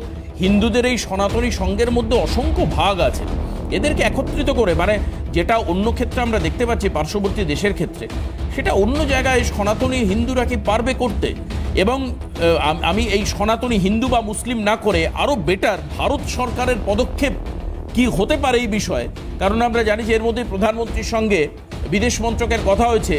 [SPEAKER 1] হিন্দুদের এই সনাতনী সংঘের মধ্যে অসংখ্য ভাগ আছে, এদেরকে একত্রিত করে, মানে যেটা অন্য ক্ষেত্রে আমরা দেখতে পাচ্ছি পার্শ্ববর্তী দেশের ক্ষেত্রে, সেটা অন্য জায়গায় সনাতনী হিন্দুরা কি পারবে করতে? এবং আমি এই সনাতনী হিন্দু বা মুসলিম না করে আরও বেটার ভারত সরকারের পদক্ষেপ কি হতে পারে এই বিষয়ে, কারণ আমরা জানি যে এর মধ্যে প্রধানমন্ত্রীর সঙ্গে বিদেশ মন্ত্রকের কথা হয়েছে,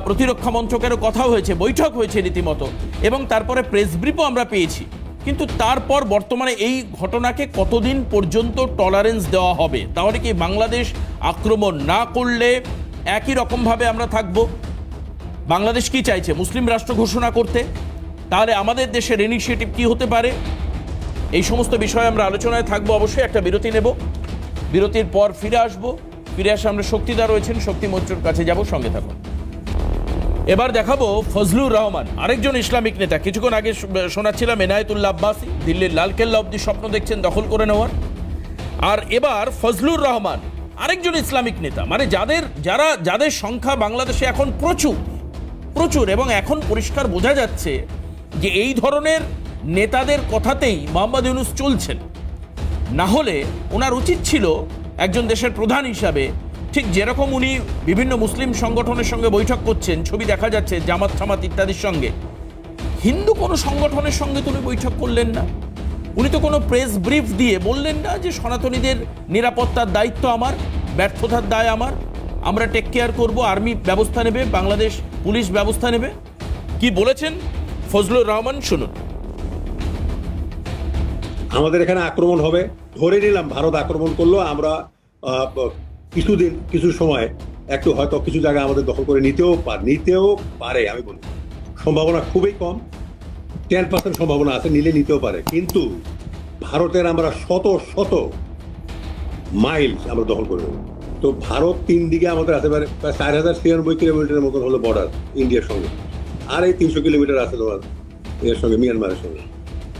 [SPEAKER 1] প্রতিরক্ষা মন্ত্রকেরও কথা হয়েছে, বৈঠক হয়েছে রীতিমতো, এবং তারপরে প্রেস ব্রিফও আমরা পেয়েছি। কিন্তু তারপর বর্তমানে এই ঘটনাকে কতদিন পর্যন্ত টলারেন্স দেওয়া হবে? তাহলে কি বাংলাদেশ আক্রমণ না করলে একই রকমভাবে আমরা থাকবো? বাংলাদেশ কি চাইছে? মুসলিম রাষ্ট্র ঘোষণা করতে? তাহলে আমাদের দেশের ইনিশিয়েটিভ কি হতে পারে? এই সমস্ত বিষয়ে আমরা আলোচনায় থাকবো। অবশ্যই একটা বিরতি নেব, বিরতির পর ফিরে আসবো। ফিরে আসে আমরা শক্তিদা রয়েছেন, শক্তি মৈত্রর কাছে যাব, সঙ্গে থাকুন। এবার দেখাবো ফজলুর রহমান, আরেকজন ইসলামিক নেতা। কিছুক্ষণ আগে শোনাচ্ছিলাম এনায়েতুল্লাহ আব্বাসী দিল্লির লালকেল্লা অব্দি স্বপ্ন দেখছেন দখল করে নেওয়ার। আর এবার ফজলুর রহমান, আরেকজন ইসলামিক নেতা, মানে যাদের সংখ্যা বাংলাদেশে এখন প্রচুর, এবং এখন পরিষ্কার বোঝা যাচ্ছে যে এই ধরনের নেতাদের কথাতেই মোহাম্মদ ইউনূস চলছেন। না হলে ওনার উচিত ছিল একজন দেশের প্রধান হিসাবে, ঠিক যেরকম উনি বিভিন্ন মুসলিম সংগঠনের সঙ্গে বৈঠক করছেন, ছবি দেখা যাচ্ছে জামাত ছামাত ইত্যাদির সঙ্গে, হিন্দু কোনো সংগঠনের সঙ্গে তো উনি বৈঠক করলেন না। উনি তো কোনো প্রেস ব্রিফ দিয়ে বললেন না যে সনাতনীদের নিরাপত্তার দায়িত্ব আমার, ব্যর্থতার দায় আমার, আমরা টেক কেয়ার করবো, আর্মি ব্যবস্থা নেবে, বাংলাদেশ পুলিশ ব্যবস্থা নেবে। কি বলেছেন ফজলুর রহমান, শুনুন।
[SPEAKER 7] আমাদের এখানে আক্রমণ হবে, ধরে নিলাম ভারত আক্রমণ করলো, আমরা কিছু সময় একটু হয়তো কিছু জায়গা আমাদের দখল করে নিতেও পারে। আমি বলি সম্ভাবনা খুবই কম, 10% সম্ভাবনা আছে, নিতেও পারে। কিন্তু ভারতের আমরা শত মাইল আমরা দখল করে নেব। তো ভারত 3 দিকে আমাদের আছে প্রায় 4096 কিলোমিটারের মতন হলো বর্ডার ইন্ডিয়ার সঙ্গে, আর এই 300 কিলোমিটার আছে তোমার এর সঙ্গে, মিয়ানমারের সঙ্গে।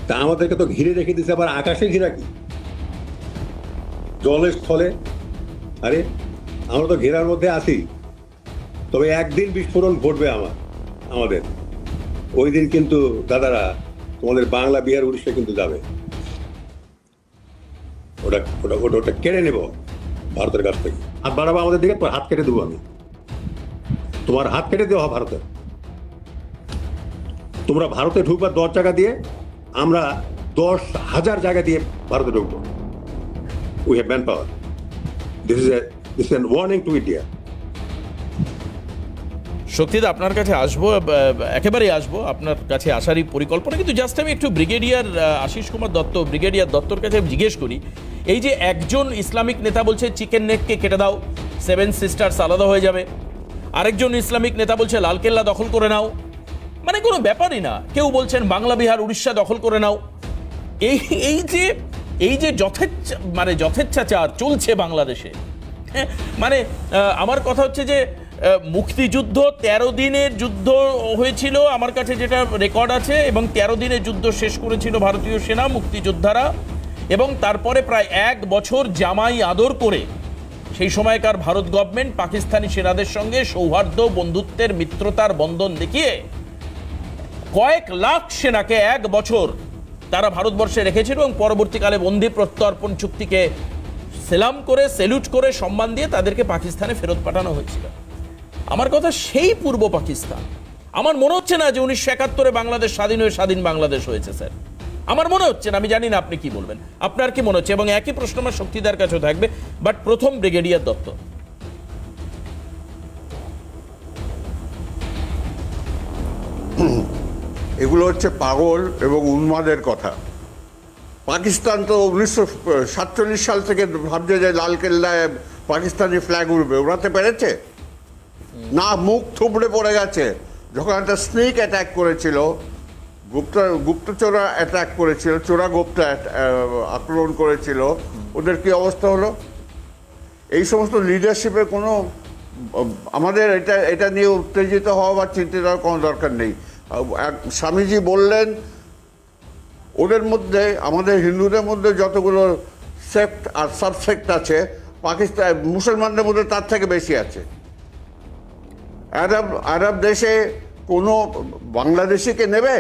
[SPEAKER 7] তা আমাদেরকে তো ঘিরে রেখে দিচ্ছে, আবার আকাশে ঘিরা কি, জলে স্থলে, আরে আমরা তো ঘেরার মধ্যে আছি। তবে একদিন বিস্ফোরণ ঘটবে আমাদের, ওই দিন কিন্তু দাদারা তোমাদের বাংলা, বিহার, উড়িষ্যা কিন্তু যাবে। ওটা কেড়ে নেব ভারতের কাছ থেকে। হাত বাড়াবো আমাদের দিকে, তোর হাত কেটে দেবো আমি, তোমার হাত কেটে দেওয়া ভারতের। তোমরা ভারতে ঢুকবার 10 জায়গা দিয়ে, আমরা 10,000 জায়গা দিয়ে ভারতে ঢুকবো। We have man power. This is an warning to India.
[SPEAKER 1] শক্তিদা, আপনার কাছে আসবো, একেবারেই আসবো, আপনার কাছে আসারই পরিকল্পনা। কিন্তু জাস্ট আমি একটু ব্রিগেডিয়ার আশিস কুমার দত্ত, ব্রিগেডিয়ার দত্তর কাছে জিজ্ঞেস করি, এই যে একজন ইসলামিক নেতা বলছে চিকেন নেককে কেটে দাও, 7 সিস্টার্স আলাদা হয়ে যাবে, আরেকজন ইসলামিক নেতা বলছে লালকেল্লা দখল করে নাও, মানে কোনো ব্যাপারই না। কেউ বলছেন বাংলা, বিহার, উড়িষ্যা দখল করে নাও। এই যে যথেচ্ছাচার চলছে বাংলাদেশে, মানে আমার কথা হচ্ছে যে মুক্তিযুদ্ধ 13 দিনের যুদ্ধ হয়েছিল, আমার কাছে যেটা রেকর্ড আছে, এবং 13 দিনের যুদ্ধ শেষ করেছিল ভারতীয় সেনা, মুক্তিযোদ্ধারা, এবং তারপরে প্রায় 1 বছর জামাই আদর করে সেই সময়কার ভারত গভর্নমেন্ট পাকিস্তানি সেনাদের সঙ্গে সৌহার্দ্য, বন্ধুত্বের, মিত্রতার বন্ধন দেখিয়ে কয়েক লাখ সেনাকে 1 বছর তারা ভারতবর্ষে রেখেছিল, এবং পরবর্তীকালে বন্দি প্রত্যর্পণ চুক্তিকে সেলাম করে, সেলুট করে, সম্মান দিয়ে তাদেরকে পাকিস্তানে ফেরত পাঠানো হয়েছিল। আমার কথা সেই পূর্ব পাকিস্তান। আমার মনে হচ্ছে না যে 1971-এ বাংলাদেশ স্বাধীন হয়ে স্বাধীন বাংলাদেশ হয়েছে, স্যার। আমার মনে হচ্ছে না, আমি জানি না আপনি কি বলবেন, আপনার কি মনে হচ্ছে? এবং একই প্রশ্ন আমার শক্তিদার কাছেও থাকবে, বাট প্রথম ব্রিগেডিয়ার দত্ত।
[SPEAKER 4] এগুলো হচ্ছে পাগল এবং উন্মাদের কথা। পাকিস্তান তো 1947 সাল থেকে ভাবছে যে লালকেল্লায় পাকিস্তানি ফ্ল্যাগ উড়বে, উড়াতে পেরেছে না, মুখ থুবড়ে পড়ে গেছে। যখন একটা স্নেক অ্যাটাক করেছিল, গুপ্তচোরা অ্যাটাক করেছিল, চোরা গুপ্তা আক্রমণ করেছিল, ওদের কি অবস্থা হলো? এই সমস্ত লিডারশিপে কোনো, আমাদের এটা নিয়ে উত্তেজিত হওয়া বা চিন্তিত হওয়ার কোনো দরকার নেই। স্বামীজি বললেন, ওদের মধ্যে, আমাদের হিন্দুদের মধ্যে যতগুলো সেক্ট আর সাবসেক্ট আছে, পাকিস্তান মুসলমানদের মধ্যে তার থেকে বেশি আছে। আরব দেশে কোনো বাংলাদেশিকে নেবে?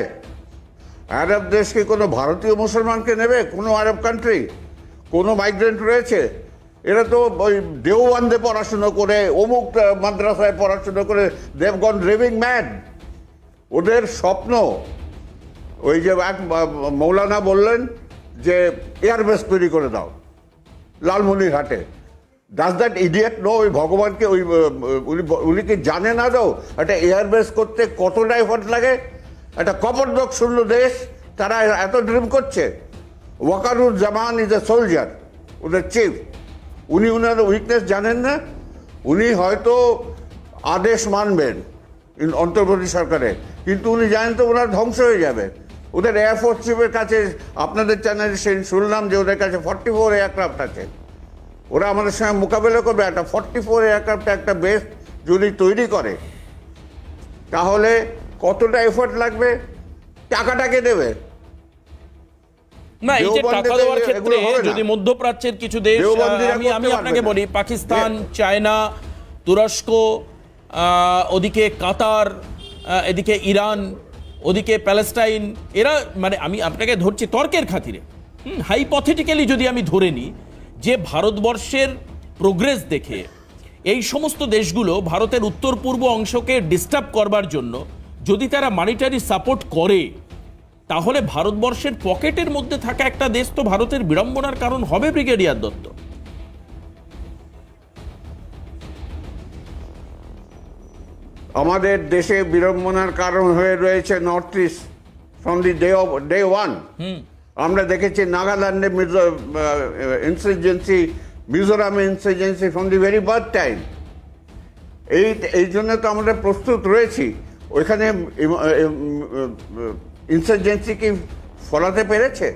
[SPEAKER 4] আরব দেশকে কোনো ভারতীয় মুসলমানকে নেবে? কোনো আরব কান্ট্রি কোনো মাইগ্রেন্ট রয়েছে? এরা তো ওই দেওবন্দে পড়াশুনো করে, অমুক মাদ্রাসায় পড়াশুনো করে, দেভ গন ড্রিভিং ম্যাড। ওদের স্বপ্ন, ওই যে এক মৌলানা বললেন যে এয়ারবেস তৈরি করে দাও লালমনিরহাটে। ডাজ দ্যাট ইডিয়েট নো ওই ভগবানকে, উনি কি জানে না? দাও একটা এয়ারবেস করতে কতটা এফোর্ট লাগে? একটা কপরদক শূন্য দেশ, তারা এত ড্রিম করছে। ওয়াকারুর জামান ইজ এ সোলজার, ওদের চিফ। উনি উনার উইকনেস জানেন না। উনি হয়তো আদেশ মানবেন, অন্তর্বর্তী সরকারে, কিন্তু উনি জানেন তো ওনার ধ্বংস হয়ে যাবে। ওদের এয়ারফোর্স চিফের কাছে আপনাদের চ্যানেলে শুনলাম যে ওদের কাছে 44 এয়ারক্রাফট আছে। ওরা আমাদের সঙ্গে মোকাবেলা করবে। একটা 44 এয়ারক্রাফট একটা বেস যদি তৈরি করে তাহলে কতটা এফোর্ট লাগবে, টাকাটাকে দেবে।
[SPEAKER 1] না, এই যে
[SPEAKER 4] দেওবন্দিতে
[SPEAKER 1] টাকা দেওয়ার ক্ষেত্রে
[SPEAKER 4] এগুলো হবে না।
[SPEAKER 1] যদি মধ্যপ্রাচ্যের কিছু দেশ,
[SPEAKER 4] দেওবন্দিরা
[SPEAKER 1] আমি
[SPEAKER 4] করতে
[SPEAKER 1] আপনাকে
[SPEAKER 4] পারবে না।
[SPEAKER 1] বলি, পাকিস্তান, চায়না, তুরস্ক, ওদিকে কাতার, এদিকে ইরান, ওদিকে প্যালেস্টাইন, এরা মানে আমি আপনাকে ধরছি তর্কের খাতিরে, হাইপথেটিক্যালি যদি আমি ধরে নিই যে ভারতবর্ষের প্রোগ্রেস দেখে এই সমস্ত দেশগুলো ভারতের উত্তর পূর্ব অংশকে ডিস্টার্ব করবার জন্য যদি তারা মানিটারি সাপোর্ট করে, তাহলে ভারতবর্ষের পকেটের মধ্যে থাকা একটা দেশ তো ভারতের বিড়ম্বনার কারণ হবে। ব্রিগেডিয়ার দত্ত,
[SPEAKER 4] আমাদের দেশে বিড়ম্বনার কারণ হয়ে রয়েছে north east from the day one. আমরা দেখেছি নাগাল্যান্ডে ইনসার্জেন্সি, মিজোরামে insurgency from the very birth time. এই জন্য তো আমরা প্রস্তুত রয়েছি। ওইখানে ইনসার্জেন্সি কি ফলাতে পেরেছে?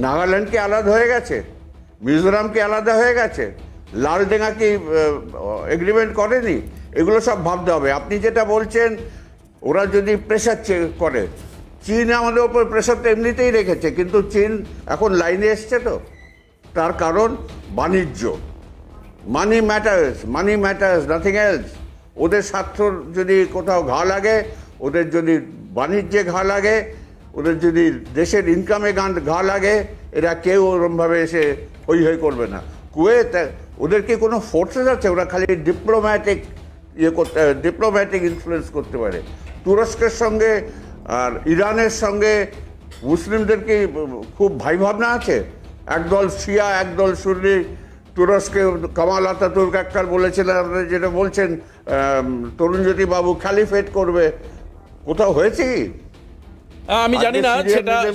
[SPEAKER 4] নাগাল্যান্ড কি আলাদা হয়ে গেছে? মিজোরাম কি আলাদা হয়ে গেছে? লালডেঙ্গা কি এগ্রিমেন্ট করেনি? এগুলো সব ভাবতে হবে। আপনি যেটা বলছেন ওরা যদি প্রেশার করে, চীন আমাদের ওপর প্রেশারটা এমনিতেই রেখেছে, কিন্তু চীন এখন লাইনে এসছে তো, তার কারণ বাণিজ্য। মানি ম্যাটার্স নাথিং এলস। ওদের স্বার্থ যদি কোথাও ঘা লাগে, ওদের যদি বাণিজ্যে ঘা লাগে, ওদের যদি দেশের ইনকামে ঘা লাগে, এরা কেউ ওরমভাবে এসে হই করবে না। কুয়েত, ওদের কি কোনো ফোর্সেস আছে? ওরা খালি ডিপ্লোম্যাটিক ইনফ্লুয়েন্স করতে পারে। তুরস্কের সঙ্গে আর ইরানের সঙ্গে মুসলিমদের কি খুব ভাই ভাবনা আছে? একদল শিয়া, একদল সুন্নি। তুরস্কে কামাল আতাতুর্ক একবার বলেছিলেন, আপনারা যেটা বলছেন তরুণজ্যোতি বাবু খালিফেট করবে, কোথাও হয়েছে?
[SPEAKER 1] আমি জানি না,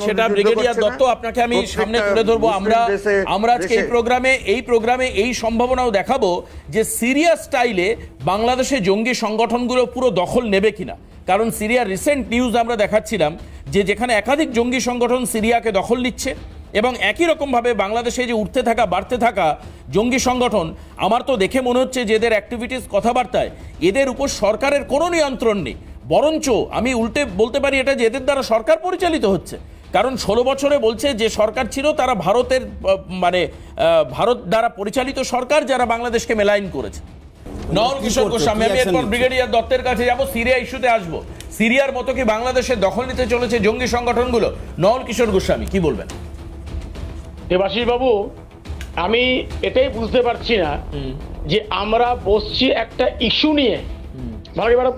[SPEAKER 1] সেটা ব্রিগেডিয়ার দত্ত আপনাকে আমি সামনে তুলে ধরবো। আমরা আজকে এই প্রোগ্রামে এই সম্ভাবনাও দেখাবো যে সিরিয়া স্টাইলে বাংলাদেশে জঙ্গি সংগঠনগুলো পুরো দখল নেবে কিনা। কারণ সিরিয়ার রিসেন্ট নিউজ আমরা দেখাচ্ছিলাম যে যেখানে একাধিক জঙ্গি সংগঠন সিরিয়াকে দখল নিচ্ছে, এবং একই রকমভাবে বাংলাদেশে যে উঠতে থাকা বাড়তে থাকা জঙ্গি সংগঠন, আমার তো দেখে মনে হচ্ছে যে এদের অ্যাক্টিভিটিস, কথাবার্তায় এদের উপর সরকারের কোনো নিয়ন্ত্রণ নেই। বরঞ্চ আমি উল্টে বলতে পারি এটা যে এদের দ্বারা সরকার পরিচালিত হচ্ছে। কারণ 16 বছরে বলছে যে সরকার ছিল তারা ভারতের ভারত দ্বারা পরিচালিত সরকার, যারা বাংলাদেশকে মেলাইন করেছে। নওয়াল কিশোর গোস্বামী, আমি এরপর ব্রিগেডিয়ার দত্তের কাছে যাব, সিরিয়া ইস্যুতে আসবো। সিরিয়ার মতো কি বাংলাদেশে দখল নিতে চলেছে জঙ্গি সংগঠনগুলো? নওয়াল কিশোর গোস্বামী কি বলবেন?
[SPEAKER 6] দেবাশিস বাবু, আমি এটাই বুঝতে পারছি না যে আমরা বসছি একটা ইস্যু নিয়ে, ভালো এবার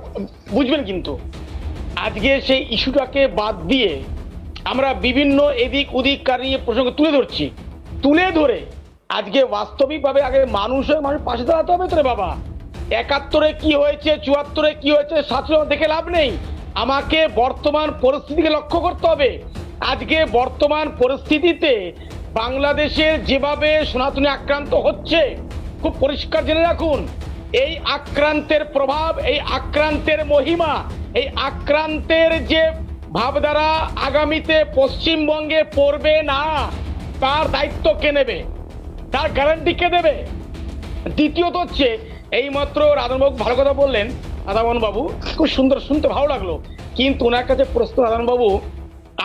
[SPEAKER 6] বুঝবেন, কিন্তু আজকে সেই ইস্যুটাকে বাদ দিয়ে আমরা বিভিন্ন এদিক ওদিক নিয়ে প্রসঙ্গ তুলে ধরে আজকে বাস্তবিকভাবে আগে মানুষ পাশে দাঁড়াতে হবে তো রে বাবা। 71-এ কি হয়েছে, 74-এ কি হয়েছে, 77 দেখে লাভ নেই। আমাকে বর্তমান পরিস্থিতিকে লক্ষ্য করতে হবে। আজকে বর্তমান পরিস্থিতিতে বাংলাদেশের যেভাবে সনাতনী আক্রান্ত হচ্ছে, খুব পরিষ্কার জেনে রাখুন, এই আক্রান্তের প্রভাব, এই আক্রান্তের মহিমা, এই আক্রান্তের যে ভাবধারা আগামীতে পশ্চিমবঙ্গে পড়বে না, তার দায়িত্ব কে নেবে? তার গ্যারান্টি কে দেবে? দ্বিতীয়ত হচ্ছে, এইমাত্র রাধানবাবু ভালো কথা বললেন, রাধামোহন বাবু খুব সুন্দর, শুনতে ভালো লাগলো, কিন্তু ওনার কাছে প্রশ্ন, রাধানবাবু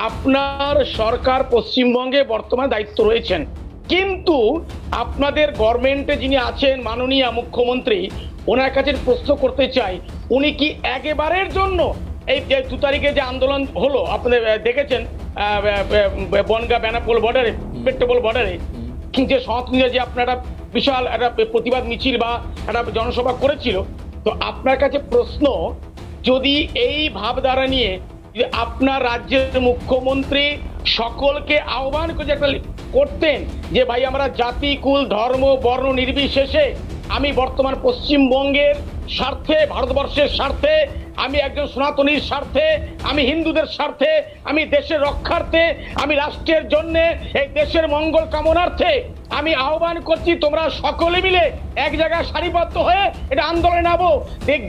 [SPEAKER 6] আপনার সরকার পশ্চিমবঙ্গে বর্তমানে দায়িত্ব রয়েছেন, কিন্তু আপনাদের গভর্নমেন্টে যিনি আছেন মাননীয় মুখ্যমন্ত্রী, ওনার কাছে প্রশ্ন করতে চাই, উনি কি একেবারের জন্য এই 2 তারিখে যে আন্দোলন হলো আপনাদের দেখেছেন বনগাঁ বেনাপোল বর্ডারে, পেট্রোপোল বর্ডারে, যে সনাতনীরা যে আপনারা বিশাল একটা প্রতিবাদ মিছিল বা একটা জনসভা করেছিল, তো আপনার কাছে প্রশ্ন, যদি এই ভাবধারা নিয়ে আপনার রাজ্যের মুখ্যমন্ত্রী সকলকে আহ্বান করে একটা করতেন যে ভাই আমরা জাতি, কুল, ধর্ম, বর্ণ নির্বিশেষে আমি বর্তমান পশ্চিমবঙ্গের স্বার্থে, ভারতবর্ষের স্বার্থে, আমি একজন সনাতনীর স্বার্থে, আমি হিন্দুদের স্বার্থে, আমি দেশের রক্ষার্থে, আমি রাষ্ট্রের জন্য, এই দেশের মঙ্গল কামনার্থে আমি আহ্বান করছি, তোমরা সকলে মিলে এক জায়গায় সারিবদ্ধ হয়ে এটা আন্দোলনে নামো।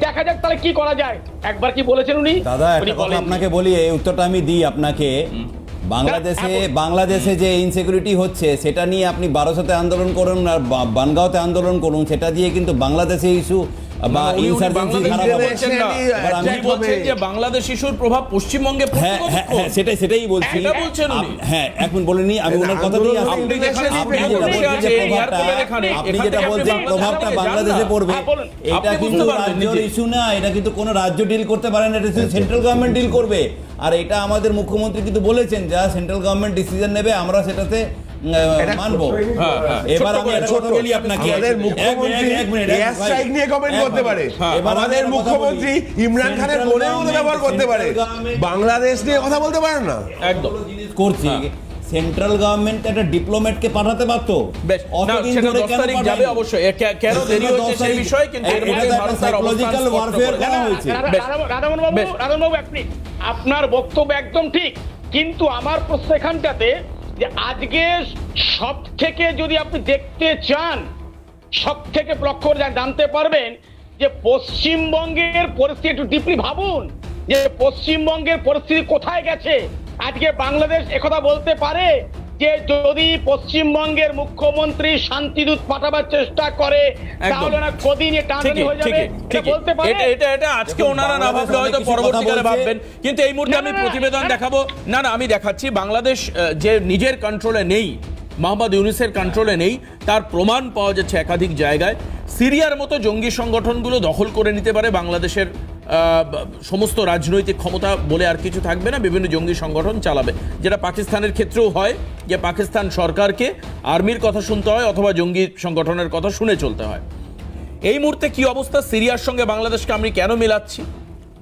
[SPEAKER 6] দেখা যাক তাহলে কি করা যায়। একবার কি বলেছেন উনি?
[SPEAKER 8] দাদা একটা কথা আপনাকে বলি, এই উত্তরটা আমি দিই আপনাকে। বাংলাদেশে যে ইনসিকিউরিটি হচ্ছে সেটা নিয়ে আপনি বারাসতে আন্দোলন করুন আর বানগাঁওতে আন্দোলন করুন, সেটা দিয়ে কিন্তু বাংলাদেশে ইস্যু বা ইনসার্জেন্সি খারাপ হবে। এবার আমি
[SPEAKER 1] বলছেন যে বাংলাদেশ ইস্যুর প্রভাব পশ্চিমবঙ্গে পড়ছে।
[SPEAKER 8] হ্যাঁ হ্যাঁ হ্যাঁ, সেটাই বলছি।
[SPEAKER 1] এটা বলছেন উনি।
[SPEAKER 8] হ্যাঁ, এখন বলিনি, আমি ওনার কথাতেই আসছি। আপনি যেটা বলছেন প্রভাবটা বাংলাদেশে পড়বে, এটা কিন্তু রাজ্যের ইস্যু না, এটা কিন্তু কোনো রাজ্য ডিল করতে পারে না, এটা সেন্ট্রাল গভর্নমেন্ট ডিল করবে। আর এটা আমাদের মুখ্যমন্ত্রী কিন্তু বলেছেন, যা সেন্ট্রাল গভর্নমেন্ট ডিসিশন নেবে আমরা সেটাতে মানবো। এবার আমি একটা কথা বলি আপনাকে,
[SPEAKER 9] আমাদের মুখ্যমন্ত্রী এয়ার স্ট্রাইক নিয়ে কমেন্ট করতে পারে, আমাদের মুখ্যমন্ত্রী ইমরান খানের বোনের মতো ব্যবহার করতে পারে, বাংলাদেশ নিয়ে কথা বলতে পারে না।
[SPEAKER 1] একদম
[SPEAKER 8] করছি। সেন্ট্রাল গভর্নমেন্ট একটা ডিপ্লোম্যাটকে পাঠাতে পারতো।
[SPEAKER 1] বেশ, না সেটা 10 তারিখ যাবে অবশ্যই। কেন দেরি হচ্ছে সেই বিষয়ে কিন্তু এর মধ্যে ভারতের
[SPEAKER 8] সাইকোলজিক্যাল ওয়ারফেয়ার করা হয়েছে।
[SPEAKER 6] রাধামোহন বাবু, আপনার বক্তব্য একদম ঠিক, কিন্তু আমার প্রশ্ন এখানটাতে যে আজকে সব থেকে যদি আপনি দেখতে চান, সব থেকে লক্ষ্য করে জানতে পারবেন যে পশ্চিমবঙ্গের পরিস্থিতি একটু ডিপলি ভাবুন, যে পশ্চিমবঙ্গের পরিস্থিতি কোথায় গেছে। আজকে বাংলাদেশ একথা বলতে পারে যে যদি পশ্চিমবঙ্গের মুখ্যমন্ত্রী শান্তিদূত পাঠাবার চেষ্টা করে তাহলে না কদিনে টানাটানি হয়ে যাবে, এটা বলতে পারে।
[SPEAKER 1] এটা আজকে ওনারা না ভাবলে হয়তো পরবর্তীকালে ভাববেন, কিন্তু এই মুহূর্তে আমি প্রতিবেদন দেখাবো না, আমি দেখাচ্ছি বাংলাদেশ যে নিজের কন্ট্রোলে নেই, মোহাম্মদ ইউনূসের কন্ট্রোলে নেই, তার প্রমাণ পাওয়া যাচ্ছে একাধিক জায়গায়। সিরিয়ার মতো জঙ্গি সংগঠনগুলো দখল করে নিতে পারে বাংলাদেশের সমস্ত রাজনৈতিক ক্ষমতা বলে আর কিছু থাকবে না, বিভিন্ন জঙ্গি সংগঠন চালাবে, যেটা পাকিস্তানের ক্ষেত্রেও হয়, যে পাকিস্তান সরকারকে আর্মির কথা শুনতে হয় অথবা জঙ্গি সংগঠনের কথা শুনে চলতে হয়। এই মুহূর্তে কি অবস্থা সিরিয়ার সঙ্গে বাংলাদেশকে আমি কেন মেলাচ্ছি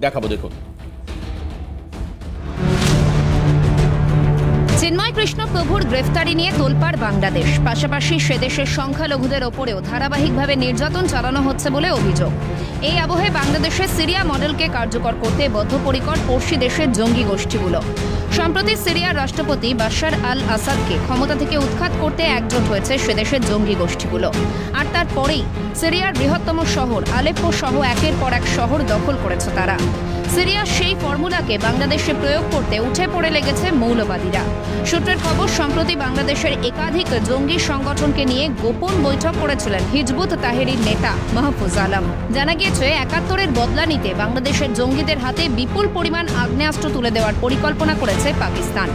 [SPEAKER 1] দেখাবো, দেখুন।
[SPEAKER 10] চিন্ময় কৃষ্ণ প্রভুর গ্রেফতারি নিয়ে তোলপাড় বাংলাদেশ, পাশাপাশি সে দেশের সংখ্যালঘুদের ওপরেও ধারাবাহিকভাবে নির্যাতন চালানো হচ্ছে বলে অভিযোগ। এই আবহে বাংলাদেশে সিরিয়া মডেলকে কার্যকর করতে বদ্ধপরিকর পড়শি দেশের জঙ্গি গোষ্ঠীগুলো। সম্প্রতি সিরিয়ার রাষ্ট্রপতি বাশার আল আসাদকে ক্ষমতা থেকে উৎখাত করতে একজোট হয়েছে সেদেশের জঙ্গি গোষ্ঠীগুলো। আর তারপরেই সিরিয়ার বৃহত্তম শহর আলেপ্পো সহ একের পর এক শহর দখল করেছে তারা। সিরিয়ার সেই ফর্মুলাকে বাংলাদেশে প্রয়োগ করতে উঠে পড়ে লেগেছে মৌলবাদীরা। সূত্রের খবর, সম্প্রতি বাংলাদেশের একাধিক জঙ্গি সংগঠনকে নিয়ে গোপন বৈঠক করেছিলেন হিজবুত তাহরির নেতা মাহফুজ আলম। জানা গিয়েছে ৭১-এর বদলা নিতে বাংলাদেশের জঙ্গিদের হাতে বিপুল পরিমাণ আগ্নেয়াস্ত্র তুলে দেওয়ার পরিকল্পনা করেছে পাকিস্তান।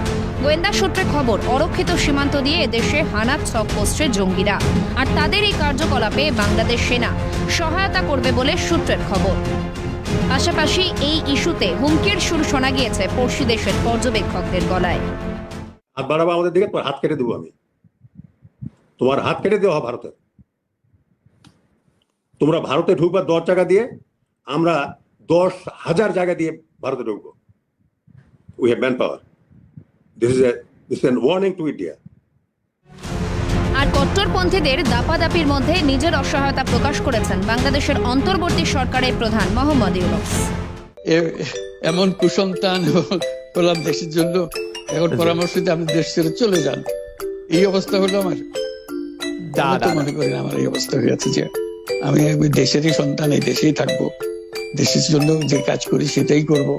[SPEAKER 10] গোয়েন্দা সূত্রে খবর, অরক্ষিত সীমান্ত দিয়ে এদেশে হানাত ছক কষছে জঙ্গিরা, আর তাদের এই কার্যকলাপে বাংলাদেশ সেনা সহায়তা করবে বলে সূত্রের খবর। পাশাপাশি এই ইস্যুতে হুমকির সুর শোনা গিয়েছে পড়শি দেশের পর্যবেক্ষকদের গলায়।
[SPEAKER 7] হাত বাড়াবো আমাদের দিকে, হাত কেটে দেবো আমি, তোমার হাত কেটে দেওয়া ভারতে। তোমরা ভারতে ঢুকবা 10 টাকা দিয়ে, আমরা 10,000 জায়গা দিয়ে ভারতে ঢুকবো। We have man power. This is an warning to India.
[SPEAKER 10] আর কট্টরপন্থীদের দাপাদাপির মধ্যে নিজের অসহায়তা প্রকাশ করেছেন বাংলাদেশের অন্তর্বর্তী সরকারের প্রধান মোহাম্মদ ইউনূস।
[SPEAKER 11] এমন কুসন্তান হলাম দেশের জন্য, এখন পরামর্শ দিয়ে আপনি দেশ ছেড়ে চলে যান, এই অবস্থা হলো আমার। মনে করি আমার এই অবস্থা হয়ে আছে যে আমি দেশেরই সন্তান, এই দেশেই থাকবো, দেশের জন্য যে কাজ করি সেটাই করবো।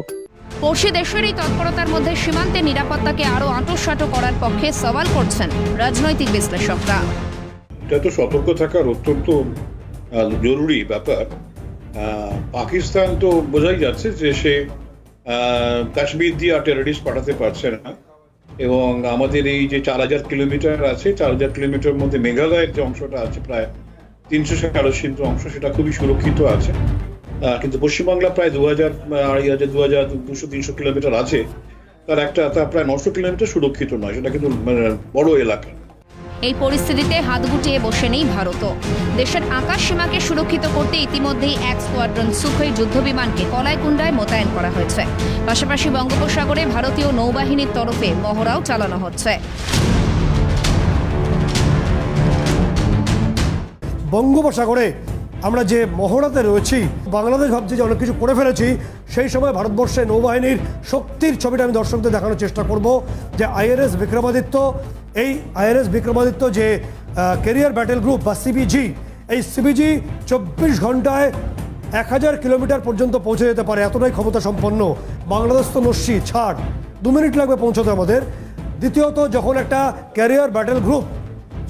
[SPEAKER 10] পড়শি দেশের এই তৎপরতার মধ্যে সীমান্তের নিরাপত্তাকে আরো আঁটোসাঁটো করার পক্ষে সওয়াল করছেন রাজনৈতিক বিশ্লেষকরা।
[SPEAKER 12] এটা তো সতর্ক থাকার অত্যন্ত জরুরি ব্যাপার। পাকিস্তান তো বোঝাই যাচ্ছে যে সে কাশ্মীর দিয়ে আর টেররিস্ট পাঠাতে পারছে না, এবং আমাদের এই যে 4000 কিলোমিটার আছে, 4000 কিলোমিটার মধ্যে মেঘালয়ের যে অংশটা আছে প্রায় 300 অংশ, সেটা খুবই সুরক্ষিত আছে। কিন্তু পশ্চিমবাংলা প্রায় 2,000-2,200-300 কিলোমিটার আছে, তা প্রায় 900 কিলোমিটার সুরক্ষিত নয়, সেটা কিন্তু বড় এলাকা।
[SPEAKER 10] এই পরিস্থিতিতে হাত গুটিয়ে বসে নেই ভারতও। দেশের আকাশ সীমাকে সুরক্ষিত করতে ইতিমধ্যেই এক স্কোয়াড্রন সুখোই যুদ্ধবিমানকে কলাইকুণ্ডায় মোতায়েন করা হয়েছে। পাশাপাশি বঙ্গোপসাগরে ভারতীয় নৌবাহিনীর তরফে মহড়াও চালানো হচ্ছে।
[SPEAKER 13] বঙ্গোপসাগরে আমরা যে মহড়াতে রয়েছি, বাংলাদেশ ভাবছে যে অনেক কিছু করে ফেলেছি, সেই সময় ভারতবর্ষে নৌবাহিনীর শক্তির ছবিটা আমি দর্শকদের দেখানোর চেষ্টা করব। যে আইএনএস বিক্রমাদিত্য, এই আইএনএস বিক্রমাদিত্য যে ক্যারিয়ার ব্যাটেল গ্রুপ বা সিবিজি, এই সিবিজি 24 ঘন্টায় 1000 কিলোমিটার পর্যন্ত পৌঁছে যেতে পারে, এতটাই ক্ষমতা সম্পন্ন। বাংলাদেশ তো নস্যি, ছাড়, 2 মিনিট লাগবে পৌঁছতে আমাদের। দ্বিতীয়ত, যখন একটা ক্যারিয়ার ব্যাটেল গ্রুপ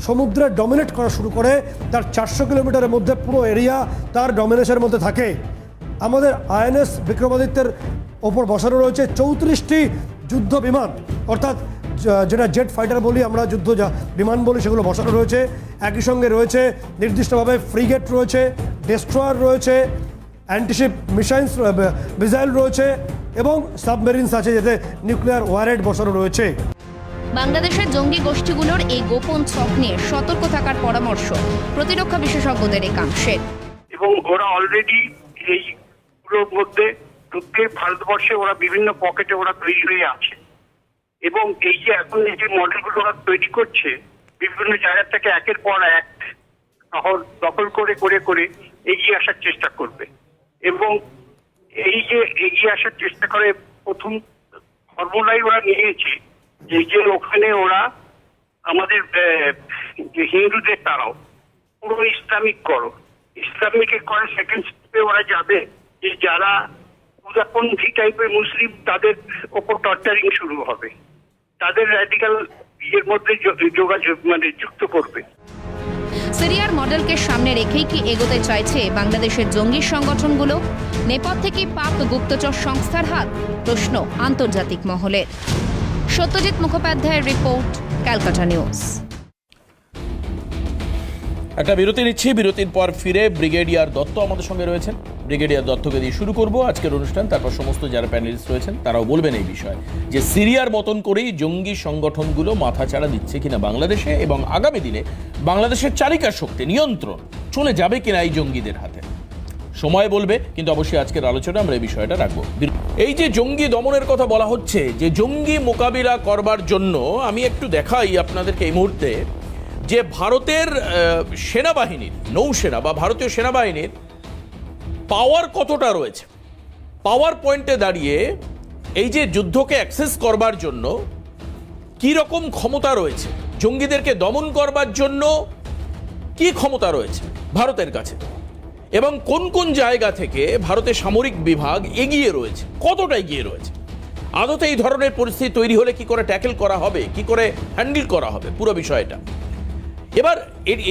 [SPEAKER 13] সমুদ্রে ডমিনেট করা শুরু করে, তার 400 কিলোমিটারের মধ্যে পুরো এরিয়া তার ডমিনেশনের মধ্যে থাকে। আমাদের আইএনএস বিক্রমাদিত্যের ওপর বসানো রয়েছে 34টি যুদ্ধ বিমান, অর্থাৎ যেটা জেট ফাইটার বলি আমরা, যুদ্ধ বিমান বলি, সেগুলো বসানো রয়েছে। একই সঙ্গে রয়েছে নির্দিষ্টভাবে ফ্রিগেট রয়েছে, ডেস্ট্রয়ার রয়েছে, অ্যান্টিশিপ মিসাইল রয়েছে এবং সাবমেরিনস আছে, যাতে নিউক্লিয়ার ওয়ারহেড বসানো রয়েছে।
[SPEAKER 10] বাংলাদেশের জঙ্গি গোষ্ঠীগুলোর এই গোপন ছক নিয়ে সতর্ক থাকার পরামর্শ প্রতিরক্ষা বিশেষজ্ঞদের একাংশের।
[SPEAKER 2] এবং ওরা অলরেডি এই পুরোর মধ্যে প্রত্যেক ভারতবর্ষে ওরা বিভিন্ন পকেটে ওরা তৈরি হয়ে আছে। এবং এই যে এখন এই যে মডেলগুলো ওরা তৈরি করছে, বিভিন্ন জায়গা থেকে একের পর এক শহর দখল করে করে করে এগিয়ে আসার চেষ্টা করবে। এবং এই যে এগিয়ে আসার চেষ্টা করে, প্রথম ফর্মুলাই ওরা নিয়েছে যে ওখানে ওরা আমাদের যে হিন্দুদের তারাও পুরো ইসলামিক করো, ইসলামিকের করে সেকেন্ড স্টেপে ওরা যাবে যে যারা উদারপন্থী টাইপের মুসলিম, তাদের ওপর টর্চারিং শুরু হবে, তাদের র্যাডিক্যাল ইয়ের মধ্যে যোগাযোগ যুক্ত করবে।
[SPEAKER 10] সিরিয়ার মডেলকে সামনে রেখেই কি এগোতে চাইছে বাংলাদেশের জঙ্গি সংগঠনগুলো? নেপথ্যে কি পাক গুপ্তচর সংস্থার হাত? প্রশ্ন আন্তর্জাতিক মহলের। সত্যজিৎ মুখোপাধ্যায়ের রিপোর্ট, ক্যালকাটা নিউজ।
[SPEAKER 1] একটা বিরতি নিচ্ছি, বিরতির পর ফিরে ব্রিগেডিয়ার দত্ত আমাদের সঙ্গে রয়েছেন। ব্রিগেডিয়ার দত্তকে দিয়ে শুরু করব আজকের অনুষ্ঠান। তারপর সমস্ত যারা প্যানেলিস্ট রয়েছেন তারাও বলবেন এই বিষয়ে, যে সিরিয়ার মতন করেই জঙ্গি সংগঠনগুলো মাথাচাড়া দিচ্ছে কিনা বাংলাদেশে, এবং আগামী দিনে বাংলাদেশের চালিকা শক্তি নিয়ন্ত্রণ চলে যাবে কিনা এই জঙ্গিদের হাতে। সময় বলবে, কিন্তু অবশ্যই আজকের আলোচনা আমরা এই বিষয়টা রাখবো। এই যে জঙ্গি দমনের কথা বলা হচ্ছে, যে জঙ্গি মোকাবিলা করবার জন্য আমি একটু দেখাই আপনাদেরকে এই মুহূর্তে যে ভারতের সেনাবাহিনীর, নৌসেনা বা ভারতীয় সেনাবাহিনীর পাওয়ার কতটা রয়েছে। পাওয়ার পয়েন্টে দাঁড়িয়ে এই যে যুদ্ধকে অ্যাক্সেস করবার জন্য কি রকম ক্ষমতা রয়েছে, জঙ্গিদেরকে দমন করবার জন্য কি ক্ষমতা রয়েছে ভারতের কাছে, এবং কোন কোন জায়গা থেকে ভারতের সামরিক বিভাগ এগিয়ে রয়েছে, কতটা এগিয়ে রয়েছে, আদতে এই ধরনের পরিস্থিতি তৈরি হলে কি করে ট্যাকেল করা হবে, কি করে হ্যান্ডেল করা হবে পুরো বিষয়টা। এবার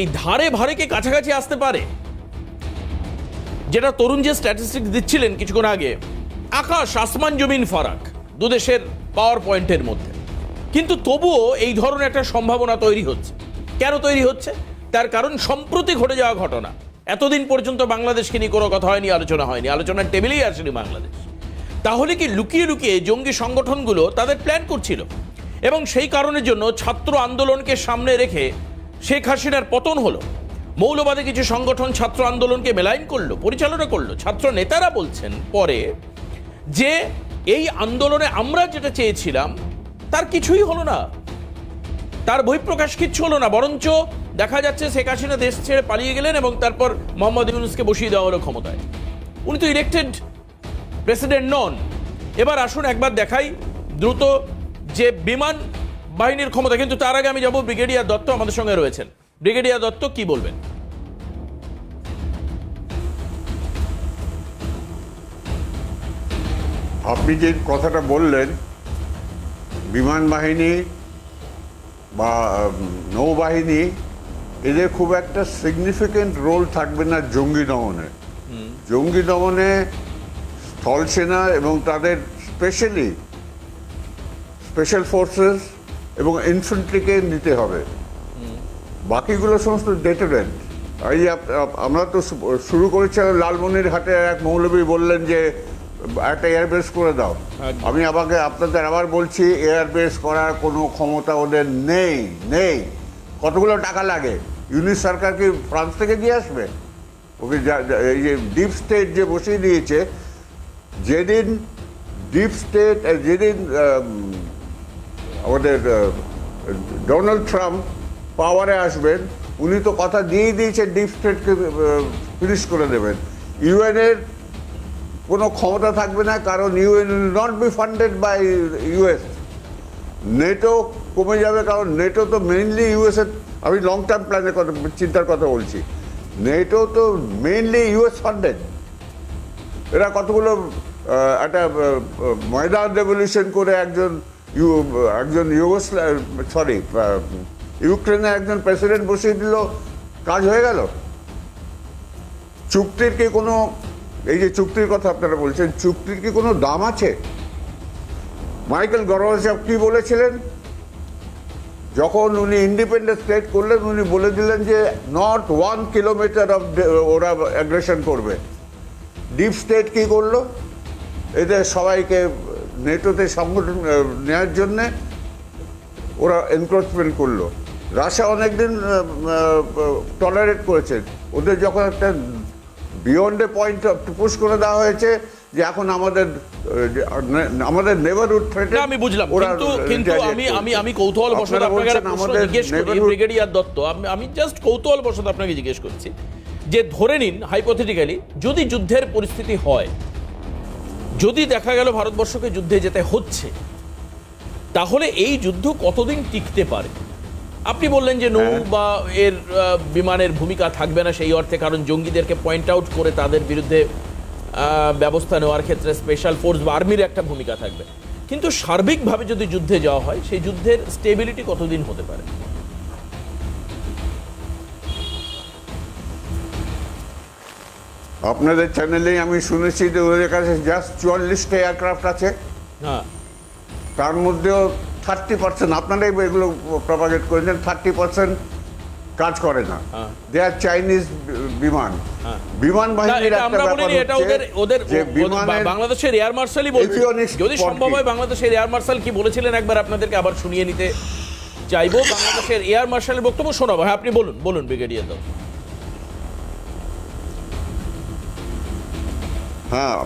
[SPEAKER 1] এই ধারে ভারেকে কাছাকাছি আসতে পারে, যেটা তরুণ যে স্ট্যাটিস্টিক্স দিচ্ছিলেন কিছুক্ষণ আগে, আকাশ আসমান জমিন ফারাক দুদেশের পাওয়ার পয়েন্টের মধ্যে। কিন্তু তবুও এই ধরনের একটা সম্ভাবনা তৈরি হচ্ছে। কেন তৈরি হচ্ছে? তার কারণ সম্প্রতি ঘটে যাওয়া ঘটনা। এতদিন পর্যন্ত বাংলাদেশকে নিয়ে কোনো কথা হয়নি, আলোচনা হয়নি, আলোচনার টেবিলেই আসেনি বাংলাদেশ। তাহলে কি লুকিয়ে লুকিয়ে জঙ্গি সংগঠনগুলো তাদের প্ল্যান করছিল, এবং সেই কারণের জন্য ছাত্র আন্দোলনকে সামনে রেখে শেখ হাসিনার পতন হলো। মৌলবাদী কিছু সংগঠন ছাত্র আন্দোলনকে মেলাইন করলো, পরিচালনা করলো। ছাত্র নেতারা বলছেন পরে যে এই আন্দোলনে আমরা যেটা চেয়েছিলাম তার কিছুই হলো না, তার বহিঃপ্রকাশ কিচ্ছু হলো না, বরঞ্চ দেখা যাচ্ছে শেখ হাসিনা দেশ ছেড়ে পালিয়ে গেলেন এবং তারপর মোহাম্মদ ইউনূসকে বসিয়ে দেওয়া হলো ক্ষমতায়। উনি তো ইলেকটেড প্রেসিডেন্ট নন। এবার আসুন একবার দেখাই দ্রুত যে বিমান বাহিনীর ক্ষমতা। কিন্তু তার আগে আমি যাব, ব্রিগেডিয়ার দত্ত আমাদের সঙ্গে রয়েছেন। ব্রিগেডিয়ার দত্ত, কি বলবেন?
[SPEAKER 4] আপনি যে কথাটা বললেন, বিমান বাহিনী বা নৌবাহিনী, এদের খুব একটা সিগনিফিকেন্ট রোল থাকবে না জঙ্গি দমনে। জঙ্গি দমনে স্থলসেনা এবং তাদের স্পেশাল ফোর্সেস এবং ইনফ্যান্ট্রিকে নিতে হবে। বাকিগুলো সমস্ত ডেটারেন্ট। এই আমরা তো শুরু করেছিলাম লালমনিরহাটে, এক মৌলবী বললেন যে একটা এয়ারবেস করে দাও। আমি আপনাদের আবার বলছি, এয়ারবেস করার কোনো ক্ষমতা ওদের নেই। কতগুলো টাকা লাগে? ইউনিস সরকার কি ফ্রান্স থেকে দিয়ে আসবে ওকে? এই যে ডিপ স্টেট যে বসিয়ে দিয়েছে, যেদিন ডিপ স্টেট, যেদিন আমাদের ডোনাল্ড ট্রাম্প পাওয়ারে আসবেন, উনি তো কথা দিয়েই দিয়েছেন ডিপ স্টেটকে ফিনিশ করে দেবেন। ইউএনের কোনো ক্ষমতা থাকবে না, কারণ UN will not be funded by US. NATO কমে যাবে, কারণ নেটো তো মেইনলি ইউএসের, আমি লং টার্ম প্ল্যানের কথা চিন্তার কথা বলছি। নেটো তো মেইনলি ইউএস ফান্ডেড। এরা কতগুলো একটা ময়দান রেভলিউশন করে একজন ইউক্রেনের একজন প্রেসিডেন্ট বসিয়ে দিল, কাজ হয়ে গেল। চুক্তির কি কোনো, এই যে চুক্তির কথা আপনারা বলছেন, চুক্তির কি কোনো দাম আছে? মাইকেল গরবাচভ কি বলেছিলেন যখন উনি ইন্ডিপেন্ডেন্ট স্টেট করলেন? উনি বলে দিলেন যে নট 1 কিলোমিটার অফ ওরা অ্যাগ্রেশন করবে। ডিপ স্টেট কি করলো? এদের সবাইকে নেটোতে সংগঠন নেওয়ার জন্যে ওরা এনক্রোচমেন্ট করলো। রাশিয়া অনেকদিন টলারেট করেছেন, ওদের যখন একটা বিয়ন্ড এ পয়েন্ট পুশ করে দেওয়া হয়েছে যে এখন আমাদের নেবারহুড থ্রেট।
[SPEAKER 1] আমি বুঝলাম, কিন্তু আমি কৌতূহল বশত আপনাকে একটা প্রশ্ন জিজ্ঞেস করি, ব্রিগেডিয়ার দত্ত, আমি জাস্ট কৌতূহল বশত আপনাকে জিজ্ঞেস করছি যে ধরে নিন হাইপোথেটিক্যালি যদি যুদ্ধের পরিস্থিতি হয়, যদি দেখা গেল ভারতবর্ষকে যুদ্ধে যেতে হচ্ছে, তাহলে এই যুদ্ধ কতদিন টিকতে পারে? আপনি বললেন যে নৌ বা এর বিমানের ভূমিকা থাকবে না সেই অর্থে, কারণ জঙ্গিদেরকে পয়েন্ট আউট করে তাদের বিরুদ্ধে ব্যবস্থা নেওয়ার ক্ষেত্রে স্পেশাল ফোর্স বা আর্মির একটা ভূমিকা থাকবে। কিন্তু সার্বিকভাবে যদি যুদ্ধে যাওয়া হয়, সেই যুদ্ধের স্টেবিলিটি কতদিন হতে পারে?
[SPEAKER 4] আপনাদের চ্যানেলেই আমি শুনেছি যে ওদের কাছে জাস্ট 44টা এয়ারক্রাফট আছে,
[SPEAKER 1] হ্যাঁ,
[SPEAKER 4] তার মধ্যেও 30%, আপনারাই এগুলো প্রপাগেট করেছেন, 30% কাজ করে না। দে আর চাইনিজ বিমান। বিমান বাহিনীর একটা ব্যাপার হচ্ছে,
[SPEAKER 1] বাংলাদেশের এয়ার মার্শালই বলছে, যদি সম্ভব হয় বাংলাদেশের এয়ার মার্শাল কি বলেছিলেন একবার আপনাদেরকে আবার শুনিয়ে নিতে চাইবো। বাংলাদেশের এয়ার মার্শালের বক্তব্য শোনাবো। হ্যাঁ, আপনি বলুন ব্রিগেডিয়ার দত্ত।
[SPEAKER 4] হ্যাঁ,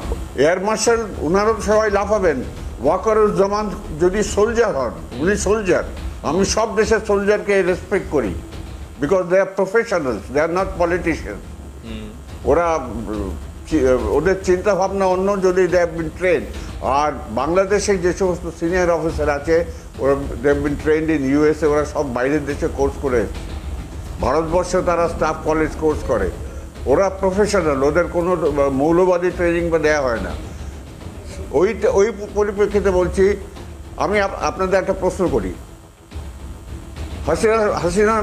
[SPEAKER 4] এয়ার মার্শাল ওনারও সবাই লাফাবেন। ওয়াকারুজ্জামান যদি সোলজার হন, উনি সোলজার। আমি সব দেশের সোলজারকে রেসপেক্ট করি, because they are professionals, they are not politician. ওরা ওদের চিন্তা ভাবনা অন্য, যদি দে হ্যাভ বিন ট্রেন। আর বাংলাদেশে যে সমস্ত সিনিয়র অফিসার আছে, ওরা they have been trained in USA, ওরা সব বাইরের দেশে কোর্স করে এসেছে। ভারতবর্ষে তারা স্টাফ কলেজ কোর্স করে, ওরা প্রফেশনাল, ওদের কোনো মৌলবাদী ট্রেনিং বা দেওয়া হয় না। ওই পরিপ্রেক্ষিতে বলছি, আমি আপনাদের একটা প্রশ্ন করি, হাসিনা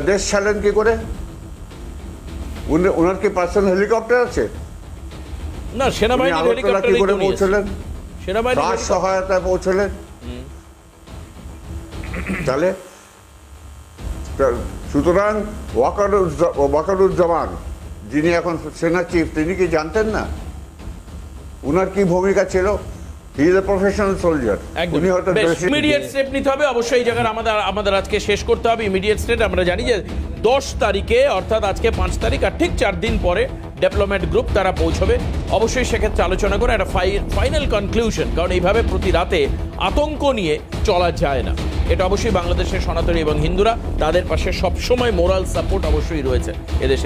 [SPEAKER 4] দেশ ছাড়লেন কি করে? ওনার কি পার্সোনাল হেলিকপ্টার আছে?
[SPEAKER 1] না, সেনাবাহিনীর হেলিকপ্টার
[SPEAKER 4] কি করে পৌঁছলেন? কার সহায়তায় পৌঁছলেন? তাহলে সুতরাং ওয়াকারুজ্জামান যিনি এখন সেনা চিফ, তিনি কি জানতেন না উনার কি ভূমিকা ছিল? He is a professional soldier. উনি হয়তো
[SPEAKER 1] ইমিডিয়েট স্টেপ নিতে হবে, অবশ্যই এই জায়গায় আমাদের আজকে শেষ করতে হবে। ইমিডিয়েট স্টেপ আমরা জানি যে 10 তারিখে, অর্থাৎ আজকে 5 তারিখ, আর ঠিক 4 দিন পরে ডেভেলপমেন্ট গ্রুপ তারা পৌঁছবে। অবশ্যই সেক্ষেত্রে আলোচনা করে একটা ফাইনাল কনক্লুশন, কারণ এইভাবে প্রতি রাতে আতঙ্ক নিয়ে চলা যায় না। এটা অবশ্যই বাংলাদেশের সনাতনী এবং হিন্দুরা, তাদের পাশে সবসময় মোরাল সাপোর্ট অবশ্যই রয়েছে এদেশে।